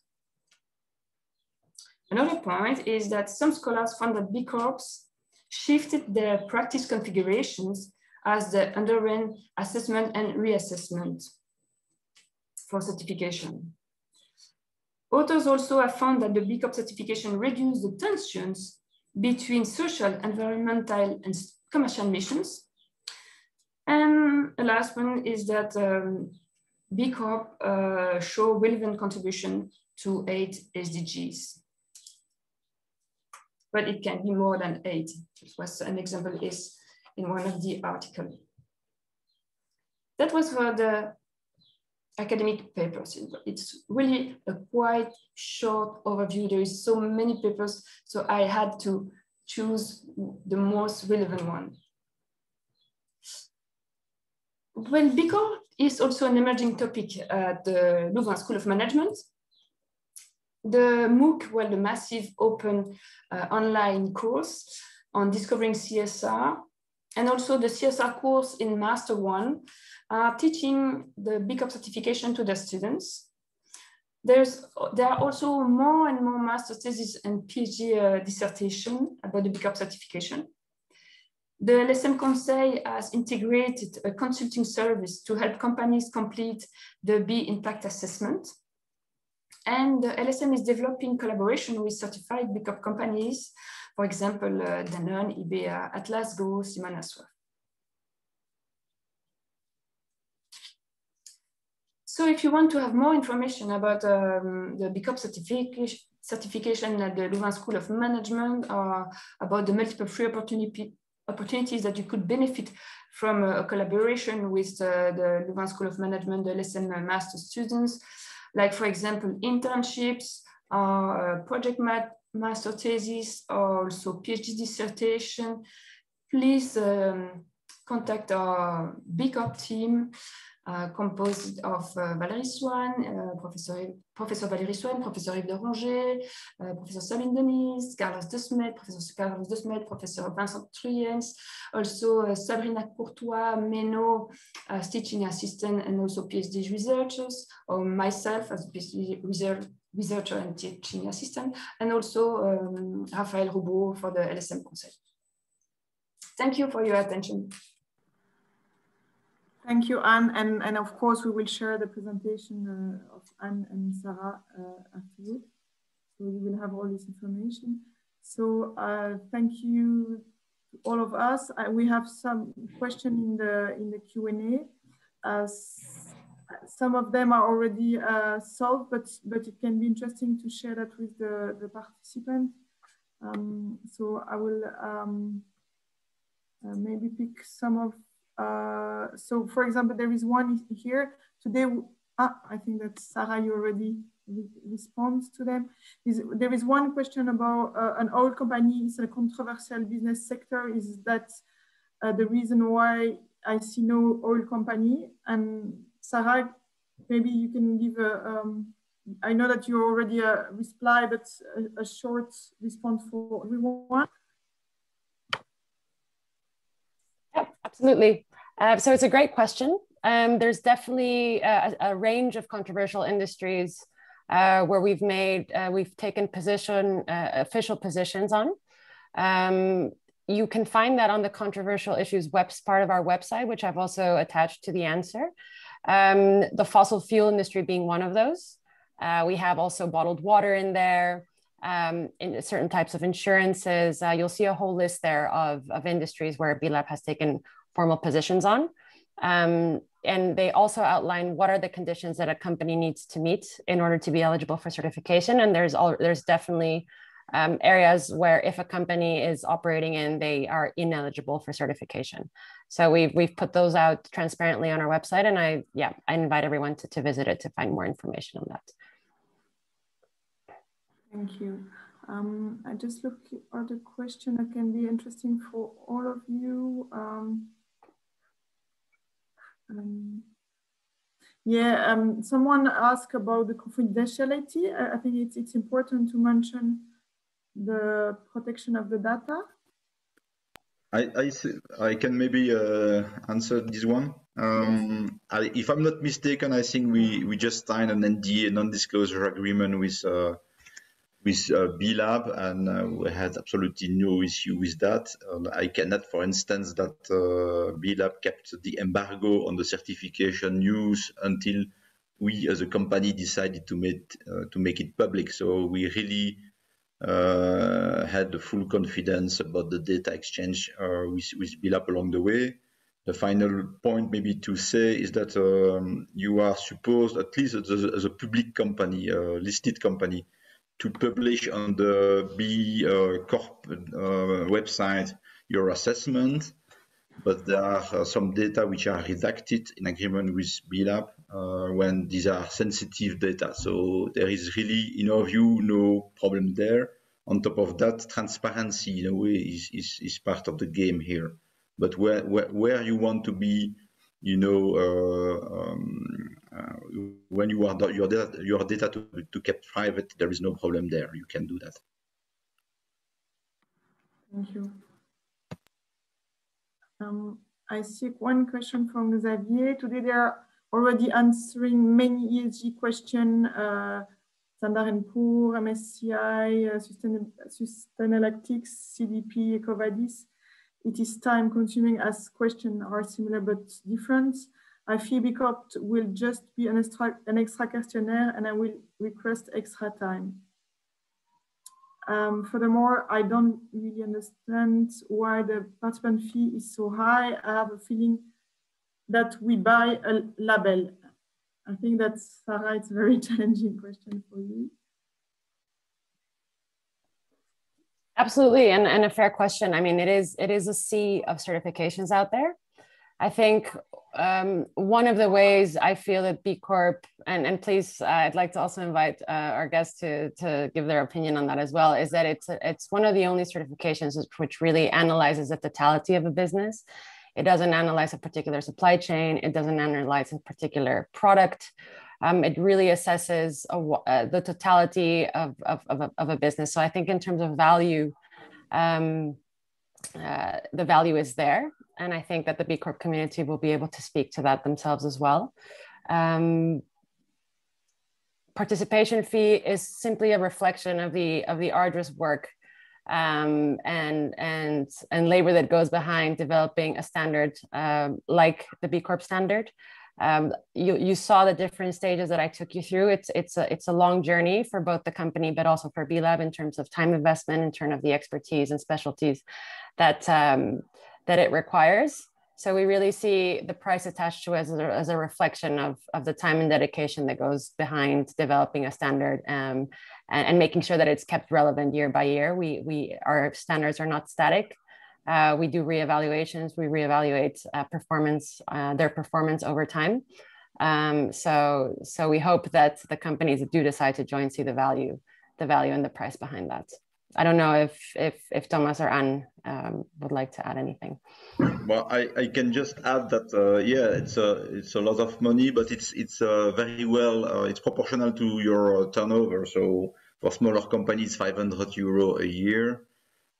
S5: Another point is that some scholars found that B Corps shifted their practice configurations as they underwent assessment and reassessment for certification. Authors also have found that the B Corp certification reduced the tensions between social, environmental, and commercial missions. And the last one is that B Corp show relevant contribution to 8 SDGs. But it can be more than 8. It was an example is in one of the articles. That was for the academic papers. It's really a quite short overview. There is so many papers, so I had to choose the most relevant one. Well, B Corp is also an emerging topic at the Louvain School of Management. The MOOC, well, the massive open online course on discovering CSR, and also the CSR course in Master 1 are teaching the B Corp certification to their students. There are also more and more master's thesis and PhD dissertation about the B Corp certification. The LSM Conseil has integrated a consulting service to help companies complete the B impact assessment. And the LSM is developing collaboration with certified B Corp companies, for example, Danone, IBEA, Atlas Go, Simon Assoif. So if you want to have more information about the B Corp certification at the Louvain School of Management, or about the multiple free opportunities that you could benefit from a collaboration with the Louvain School of Management, the LSM master students, like for example, internships, project master thesis, or also PhD dissertation, please contact our B Corp team composed of Valérie Swann, Professor Valérie Swann, Professor Yves de Ronget, Professor Sabine Denise, Carlos de Smet, Professor Carlos de Smet, Professor Vincent Truyens, also Sabrina Courtois, Meno, as teaching assistant and also PhD researchers, or myself as PhD researcher and teaching assistant, and also Raphaël Roubaud for the LSM Conseil. Thank you for your attention.
S1: Thank you, Anne. And of course, we will share the presentation of Anne and Sarah afterwards. So you will have all this information. So thank you to all of us. We have some questions in the Q&A. Some of them are already solved, but it can be interesting to share that with the participants. So I will maybe pick some of, so for example, there is one here today. I think that Sarah, you already responds to them. There is one question about an oil company is a controversial business sector. Is that the reason why I see no oil company? And Sarah, maybe you can give a, I know that you already reply, but a short response for everyone.
S2: Yeah, absolutely. So it's a great question. There's definitely a range of controversial industries where we've taken official positions on. You can find that on the controversial issues part of our website, which I've also attached to the answer. The fossil fuel industry being one of those. We have also bottled water in there, in certain types of insurances. You'll see a whole list there of industries where B-Lab has taken formal positions on. And they also outline what are the conditions that a company needs to meet in order to be eligible for certification. And there's definitely areas where if a company is operating in, they are ineligible for certification. So we've put those out transparently on our website, and I invite everyone to visit it to find more information on that.
S1: Thank you. I just look at the question that can be interesting for all of you. Someone asked about the confidentiality. I think it's important to mention the protection of the data.
S4: I can maybe answer this one. If I'm not mistaken, I think we just signed an NDA, non-disclosure agreement with B-Lab, and we had absolutely no issue with that. I cannot, for instance, that B-Lab kept the embargo on the certification news until we as a company decided to make it public. So we really had the full confidence about the data exchange with B-Lab along the way. The final point maybe to say is that you are supposed, at least as a public company, listed company, to publish on the B Corp website your assessment, but there are some data which are redacted in agreement with B-Lab when these are sensitive data. So there is really, in our view, no problem there. On top of that, transparency in a way is part of the game here. But where you want to be, you know, when you want your data to kept private, there is no problem there. You can do that.
S1: Thank you. I see one question from Xavier. Today they are already answering many ESG questions, Standard & Poor's, MSCI, Sustainalytics, CDP, EcoVadis. It is time consuming as questions are similar but different. I fear B Corp will just be an extra questionnaire, and I will request extra time. Furthermore, I don't really understand why the participant fee is so high. I have a feeling that we buy a label. I think that's, Sarah, it's a very challenging question for you.
S2: Absolutely, and a fair question. I mean, it is a sea of certifications out there. I think one of the ways I feel that B Corp, and please, I'd like to also invite our guests to give their opinion on that as well, is that it's one of the only certifications which really analyzes the totality of a business. It doesn't analyze a particular supply chain. It doesn't analyze a particular product. It really assesses the totality of a business. So I think in terms of value, the value is there. And I think that the B Corp community will be able to speak to that themselves as well. Participation fee is simply a reflection of the arduous work and labor that goes behind developing a standard like the B Corp standard. You saw the different stages that I took you through. It's a long journey for both the company, but also for B-Lab in terms of time investment, in terms of the expertise and specialties that it requires. So we really see the price attached to as a reflection of the time and dedication that goes behind developing a standard and making sure that it's kept relevant year by year. Our standards are not static. We do reevaluations. We reevaluate their performance over time. So we hope that the companies that do decide to join see the value and the price behind that. I don't know if Thomas or Anne would like to add anything.
S4: Well, I can just add that yeah, it's a lot of money, but it's very well it's proportional to your turnover. So for smaller companies, €500 a year.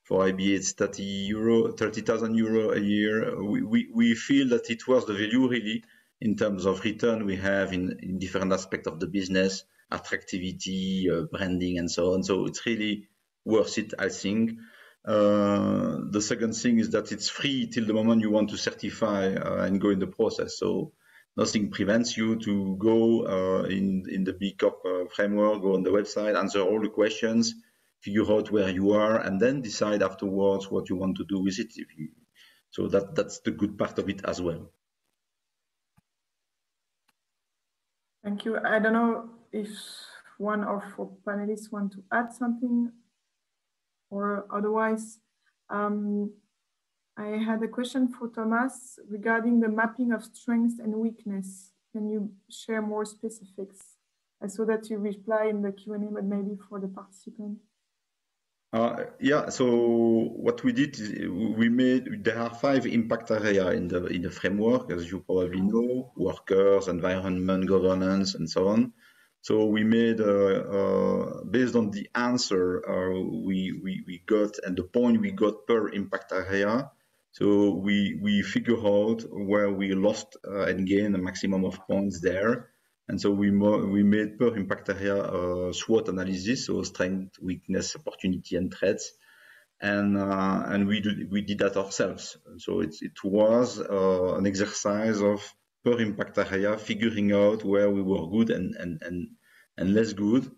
S4: For IBA, it's €30,000 a year. We feel that it was the value really in terms of return we have in different aspects of the business, attractivity, branding, and so on. So it's really worth it, I think. The second thing is that it's free till the moment you want to certify and go in the process. So nothing prevents you to go in the B Corp framework, go on the website, answer all the questions, figure out where you are, and then decide afterwards what you want to do with it. So that's the good part of it as well.
S1: Thank you. I don't know if one of our panelists want to add something, or otherwise, I had a question for Thomas regarding the mapping of strengths and weakness. Can you share more specifics? I saw that you reply in the Q&A, but maybe for the participant.
S4: Yeah, so what we did is there are 5 impact areas in the framework, as you probably know: workers, environment, governance, and so on. So we made, based on the answer we got and the point we got per impact area, so we figure out where we lost and gained a maximum of points there. And so we made per impact area SWOT analysis, so strength, weakness, opportunity, and threats, and we did that ourselves. So it was an exercise of per impact area, figuring out where we were good and less good,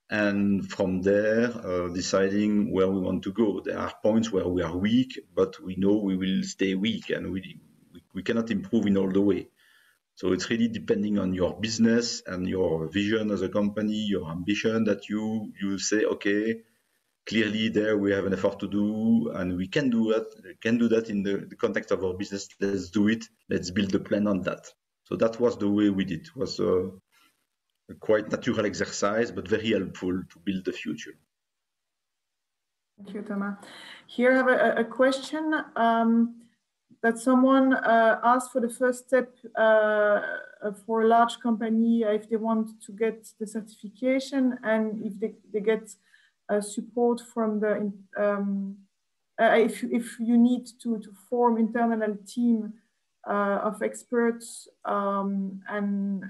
S4: and from there deciding where we want to go. There are points where we are weak, but we know we will stay weak, and we cannot improve in all the way. So it's really depending on your business and your vision as a company, your ambition, that you say, okay, clearly there we have an effort to do, and we can do that in the context of our business. Let's do it. Let's build a plan on that. So that was the way we did. It was a quite natural exercise, but very helpful to build the future.
S1: Thank you, Thomas. Here I have a question that someone asked for the first step for a large company if they want to get the certification, and if they get support from the if you need to form internal team of experts, and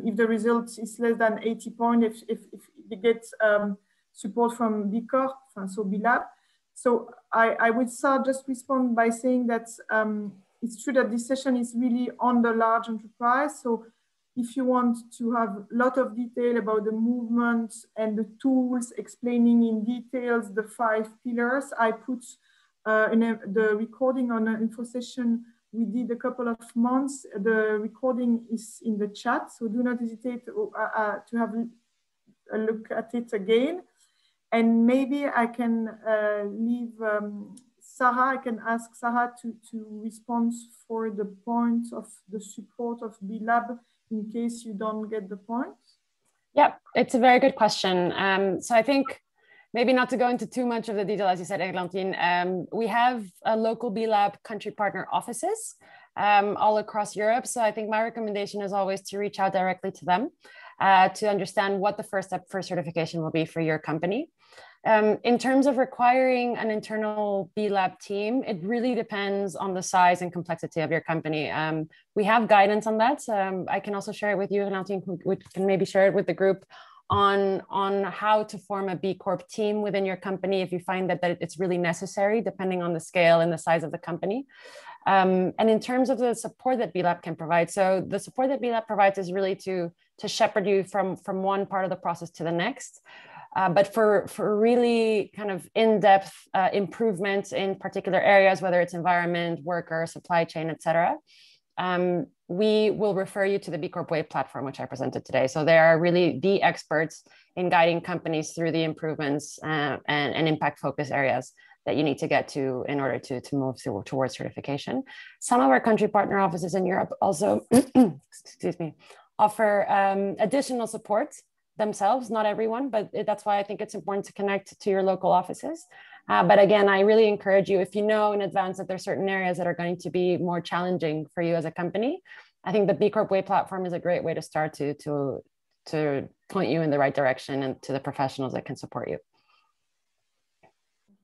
S1: if the result is less than 80 points, if they get support from B Corp, so B-Lab. So I would just respond by saying that it's true that this session is really on the large enterprise. So if you want to have a lot of detail about the movement and the tools, explaining in details the 5 pillars, I put the recording on an info session we did a couple of months. The recording is in the chat, so do not hesitate to have a look at it again. And maybe I can leave Sarah, I can ask Sarah to respond for the point of the support of B-Lab in case you don't get the point.
S2: Yeah, it's a very good question. So I think maybe not to go into too much of the detail, as you said, Eglantine, we have a local B-Lab country partner offices all across Europe. So I think my recommendation is always to reach out directly to them to understand what the first step for certification will be for your company. In terms of requiring an internal B-Lab team, it really depends on the size and complexity of your company. We have guidance on that. I can also share it with you, and we can maybe share it with the group on how to form a B Corp team within your company if you find that it's really necessary, depending on the scale and the size of the company. And in terms of the support that B Lab can provide, so the support that B Lab provides is really to shepherd you from one part of the process to the next. But for really kind of in-depth improvements in particular areas, whether it's environment, worker, supply chain, et cetera, we will refer you to the B Corp Way platform, which I presented today. So they are really the experts in guiding companies through the improvements and impact focus areas that you need to get to in order to move towards certification. Some of our country partner offices in Europe also, excuse me, offer additional support themselves, not everyone, but that's why I think it's important to connect to your local offices. But again, I really encourage you, if you know in advance that there's certain areas that are going to be more challenging for you as a company, I think the B Corp Way platform is a great way to start to point you in the right direction and to the professionals that can support you.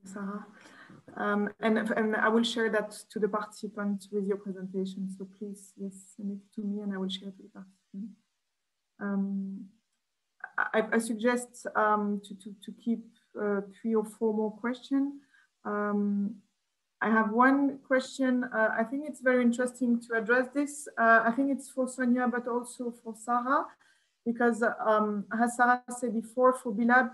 S1: Sarah. And I will share that to the participants with your presentation. So please, yes, send it to me and I will share it to the participants. I suggest to keep 3 or 4 more questions. I have one question. I think it's very interesting to address this. I think it's for Sonia, but also for Sarah, because as Sarah said before, for B Lab,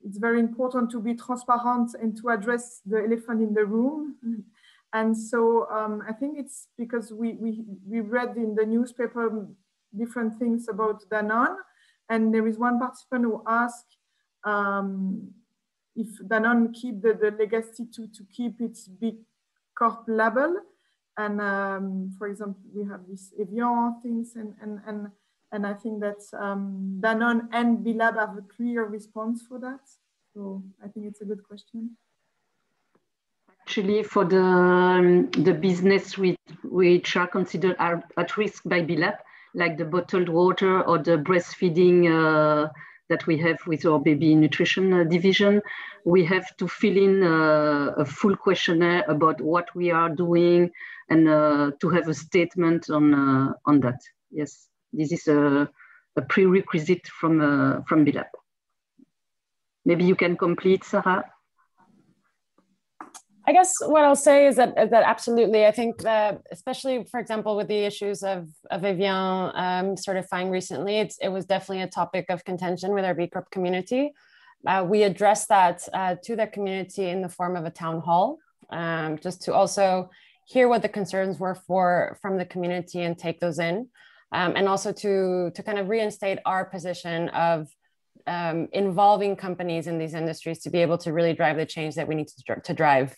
S1: it's very important to be transparent and to address the elephant in the room. And so I think it's because we read in the newspaper different things about Danone. And there is one participant who asked if Danone keep the legacy to keep its B Corp label. And for example, we have this Evian things and I think that Danone and B Lab have a clear response for that. So I think it's a good question.
S3: Actually, for the business which are considered at risk by B Lab, like the bottled water or the breastfeeding that we have with our baby nutrition division, we have to fill in a full questionnaire about what we are doing and to have a statement on that. Yes, this is a prerequisite from B Lab. Maybe you can complete, Sarah.
S2: I guess what I'll say is that absolutely, I think that especially, for example, with the issues of Evian certifying recently, it was definitely a topic of contention with our B Corp community. We addressed that to the community in the form of a town hall, just to also hear what the concerns were from the community and take those in, and also to kind of reinstate our position of involving companies in these industries to be able to really drive the change that we need to drive.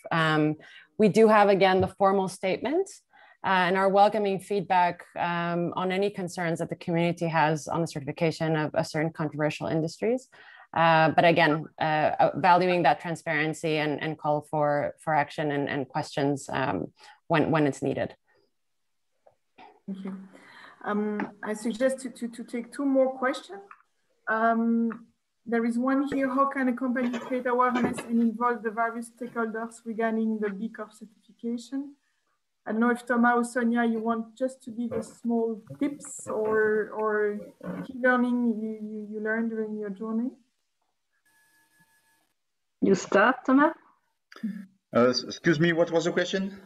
S2: We do have, again, the formal statement and are welcoming feedback on any concerns that the community has on the certification of certain controversial industries. But again, valuing that transparency and call for action and questions when it's needed.
S1: Thank you. I suggest to take 2 more questions. There is one here: how can a company create awareness and involve the various stakeholders regarding the B Corp certification? I don't know if Thomas or Sonia, you want just to give a small tips or key learning you learned during your journey?
S3: You start, Thomas?
S4: Excuse me, what was the question?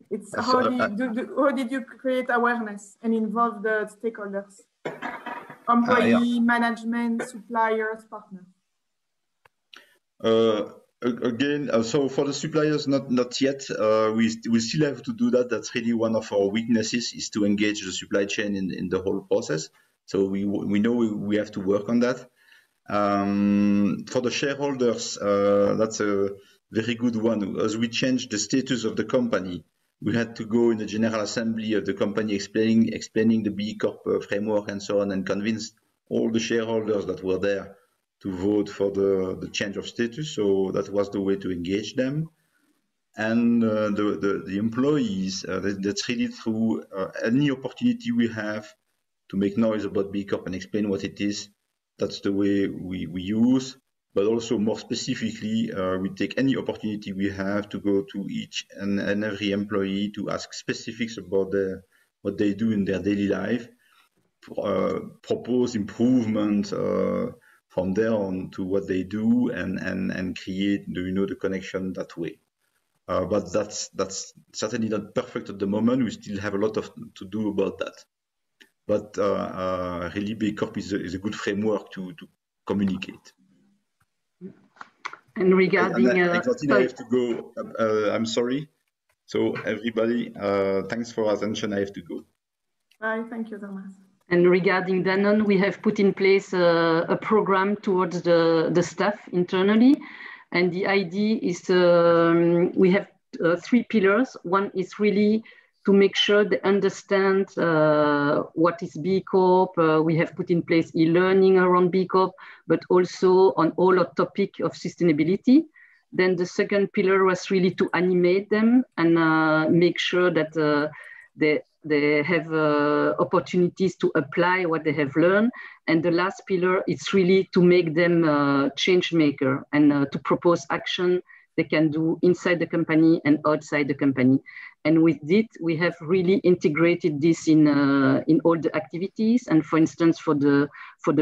S1: It's how did you create awareness and involve the stakeholders? Employee, management, suppliers, partners.
S4: Again, so for the suppliers, not yet. We still have to do that. That's really one of our weaknesses, is to engage the supply chain in the whole process. So we know we have to work on that. For the shareholders, that's a very good one. As we changed the status of the company, we had to go in the General Assembly of the company explaining the B Corp framework and so on, and convinced all the shareholders that were there to vote for the change of status. So that was the way to engage them. And the employees, that's really through any opportunity we have to make noise about B Corp and explain what it is. That's the way we use. But also more specifically, we take any opportunity we have to go to each and every employee to ask specifics about what they do in their daily life. propose improvement from there on to what they do and create the connection that way. But that's certainly not perfect at the moment. We still have a lot to do about that. But really, B Corp is a good framework to communicate.
S3: And regarding,
S4: I have to go. I'm sorry. So everybody, thanks for attention. I have to go.
S1: Bye. Thank you, Thomas.
S3: And regarding Danone, we have put in place a program towards the staff internally. And the idea is we have 3 pillars. One is really to make sure they understand what is B Corp. We have put in place e-learning around B Corp, but also on all our topic of sustainability. Then the second pillar was really to animate them and make sure that they have opportunities to apply what they have learned. And the last pillar is really to make them change maker and to propose action they can do inside the company and outside the company. And with it, we have really integrated this in all the activities. And for instance, for the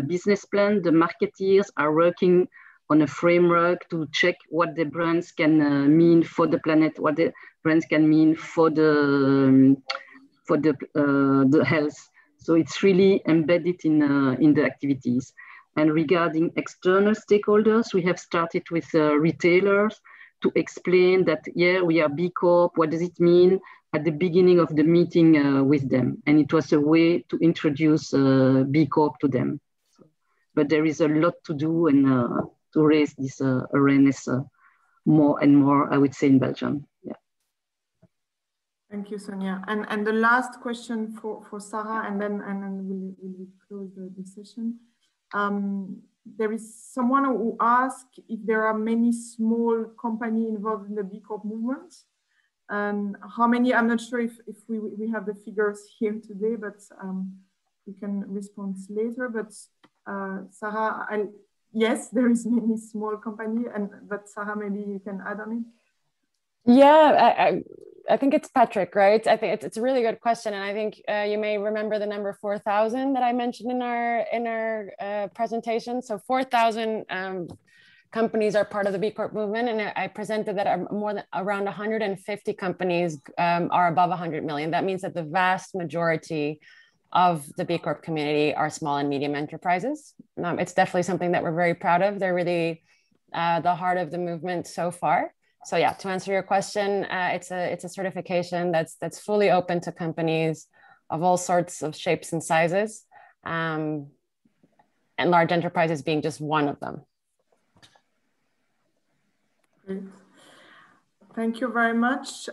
S3: business plan, the marketeers are working on a framework to check what the brands can mean for the planet, what the brands can mean for the health. So it's really embedded in the activities. And regarding external stakeholders, we have started with retailers to explain that, yeah, we are B Corp, what does it mean at the beginning of the meeting with them. And it was a way to introduce B Corp to them. But there is a lot to do and to raise this awareness more and more, I would say, in Belgium. Yeah.
S1: Thank you, Sonia. And the last question for Sarah, and then we'll close the session. There is someone who asked if there are many small companies involved in the B Corp movement. And how many, I'm not sure if we have the figures here today, but we can respond later. But Sarah, yes, there is many small companies, but Sarah, maybe you can add on it.
S2: Yeah, I think it's Patrick, right? I think it's a really good question, and I think you may remember the number 4,000 that I mentioned in our presentation. So 4,000 companies are part of the B Corp movement, and I presented that around 150 companies are above 100 million. That means that the vast majority of the B Corp community are small and medium enterprises. It's definitely something that we're very proud of. They're really the heart of the movement so far. So yeah, to answer your question, it's a certification that's fully open to companies of all sorts of shapes and sizes, and large enterprises being just one of them.
S1: Great. Thank you very much.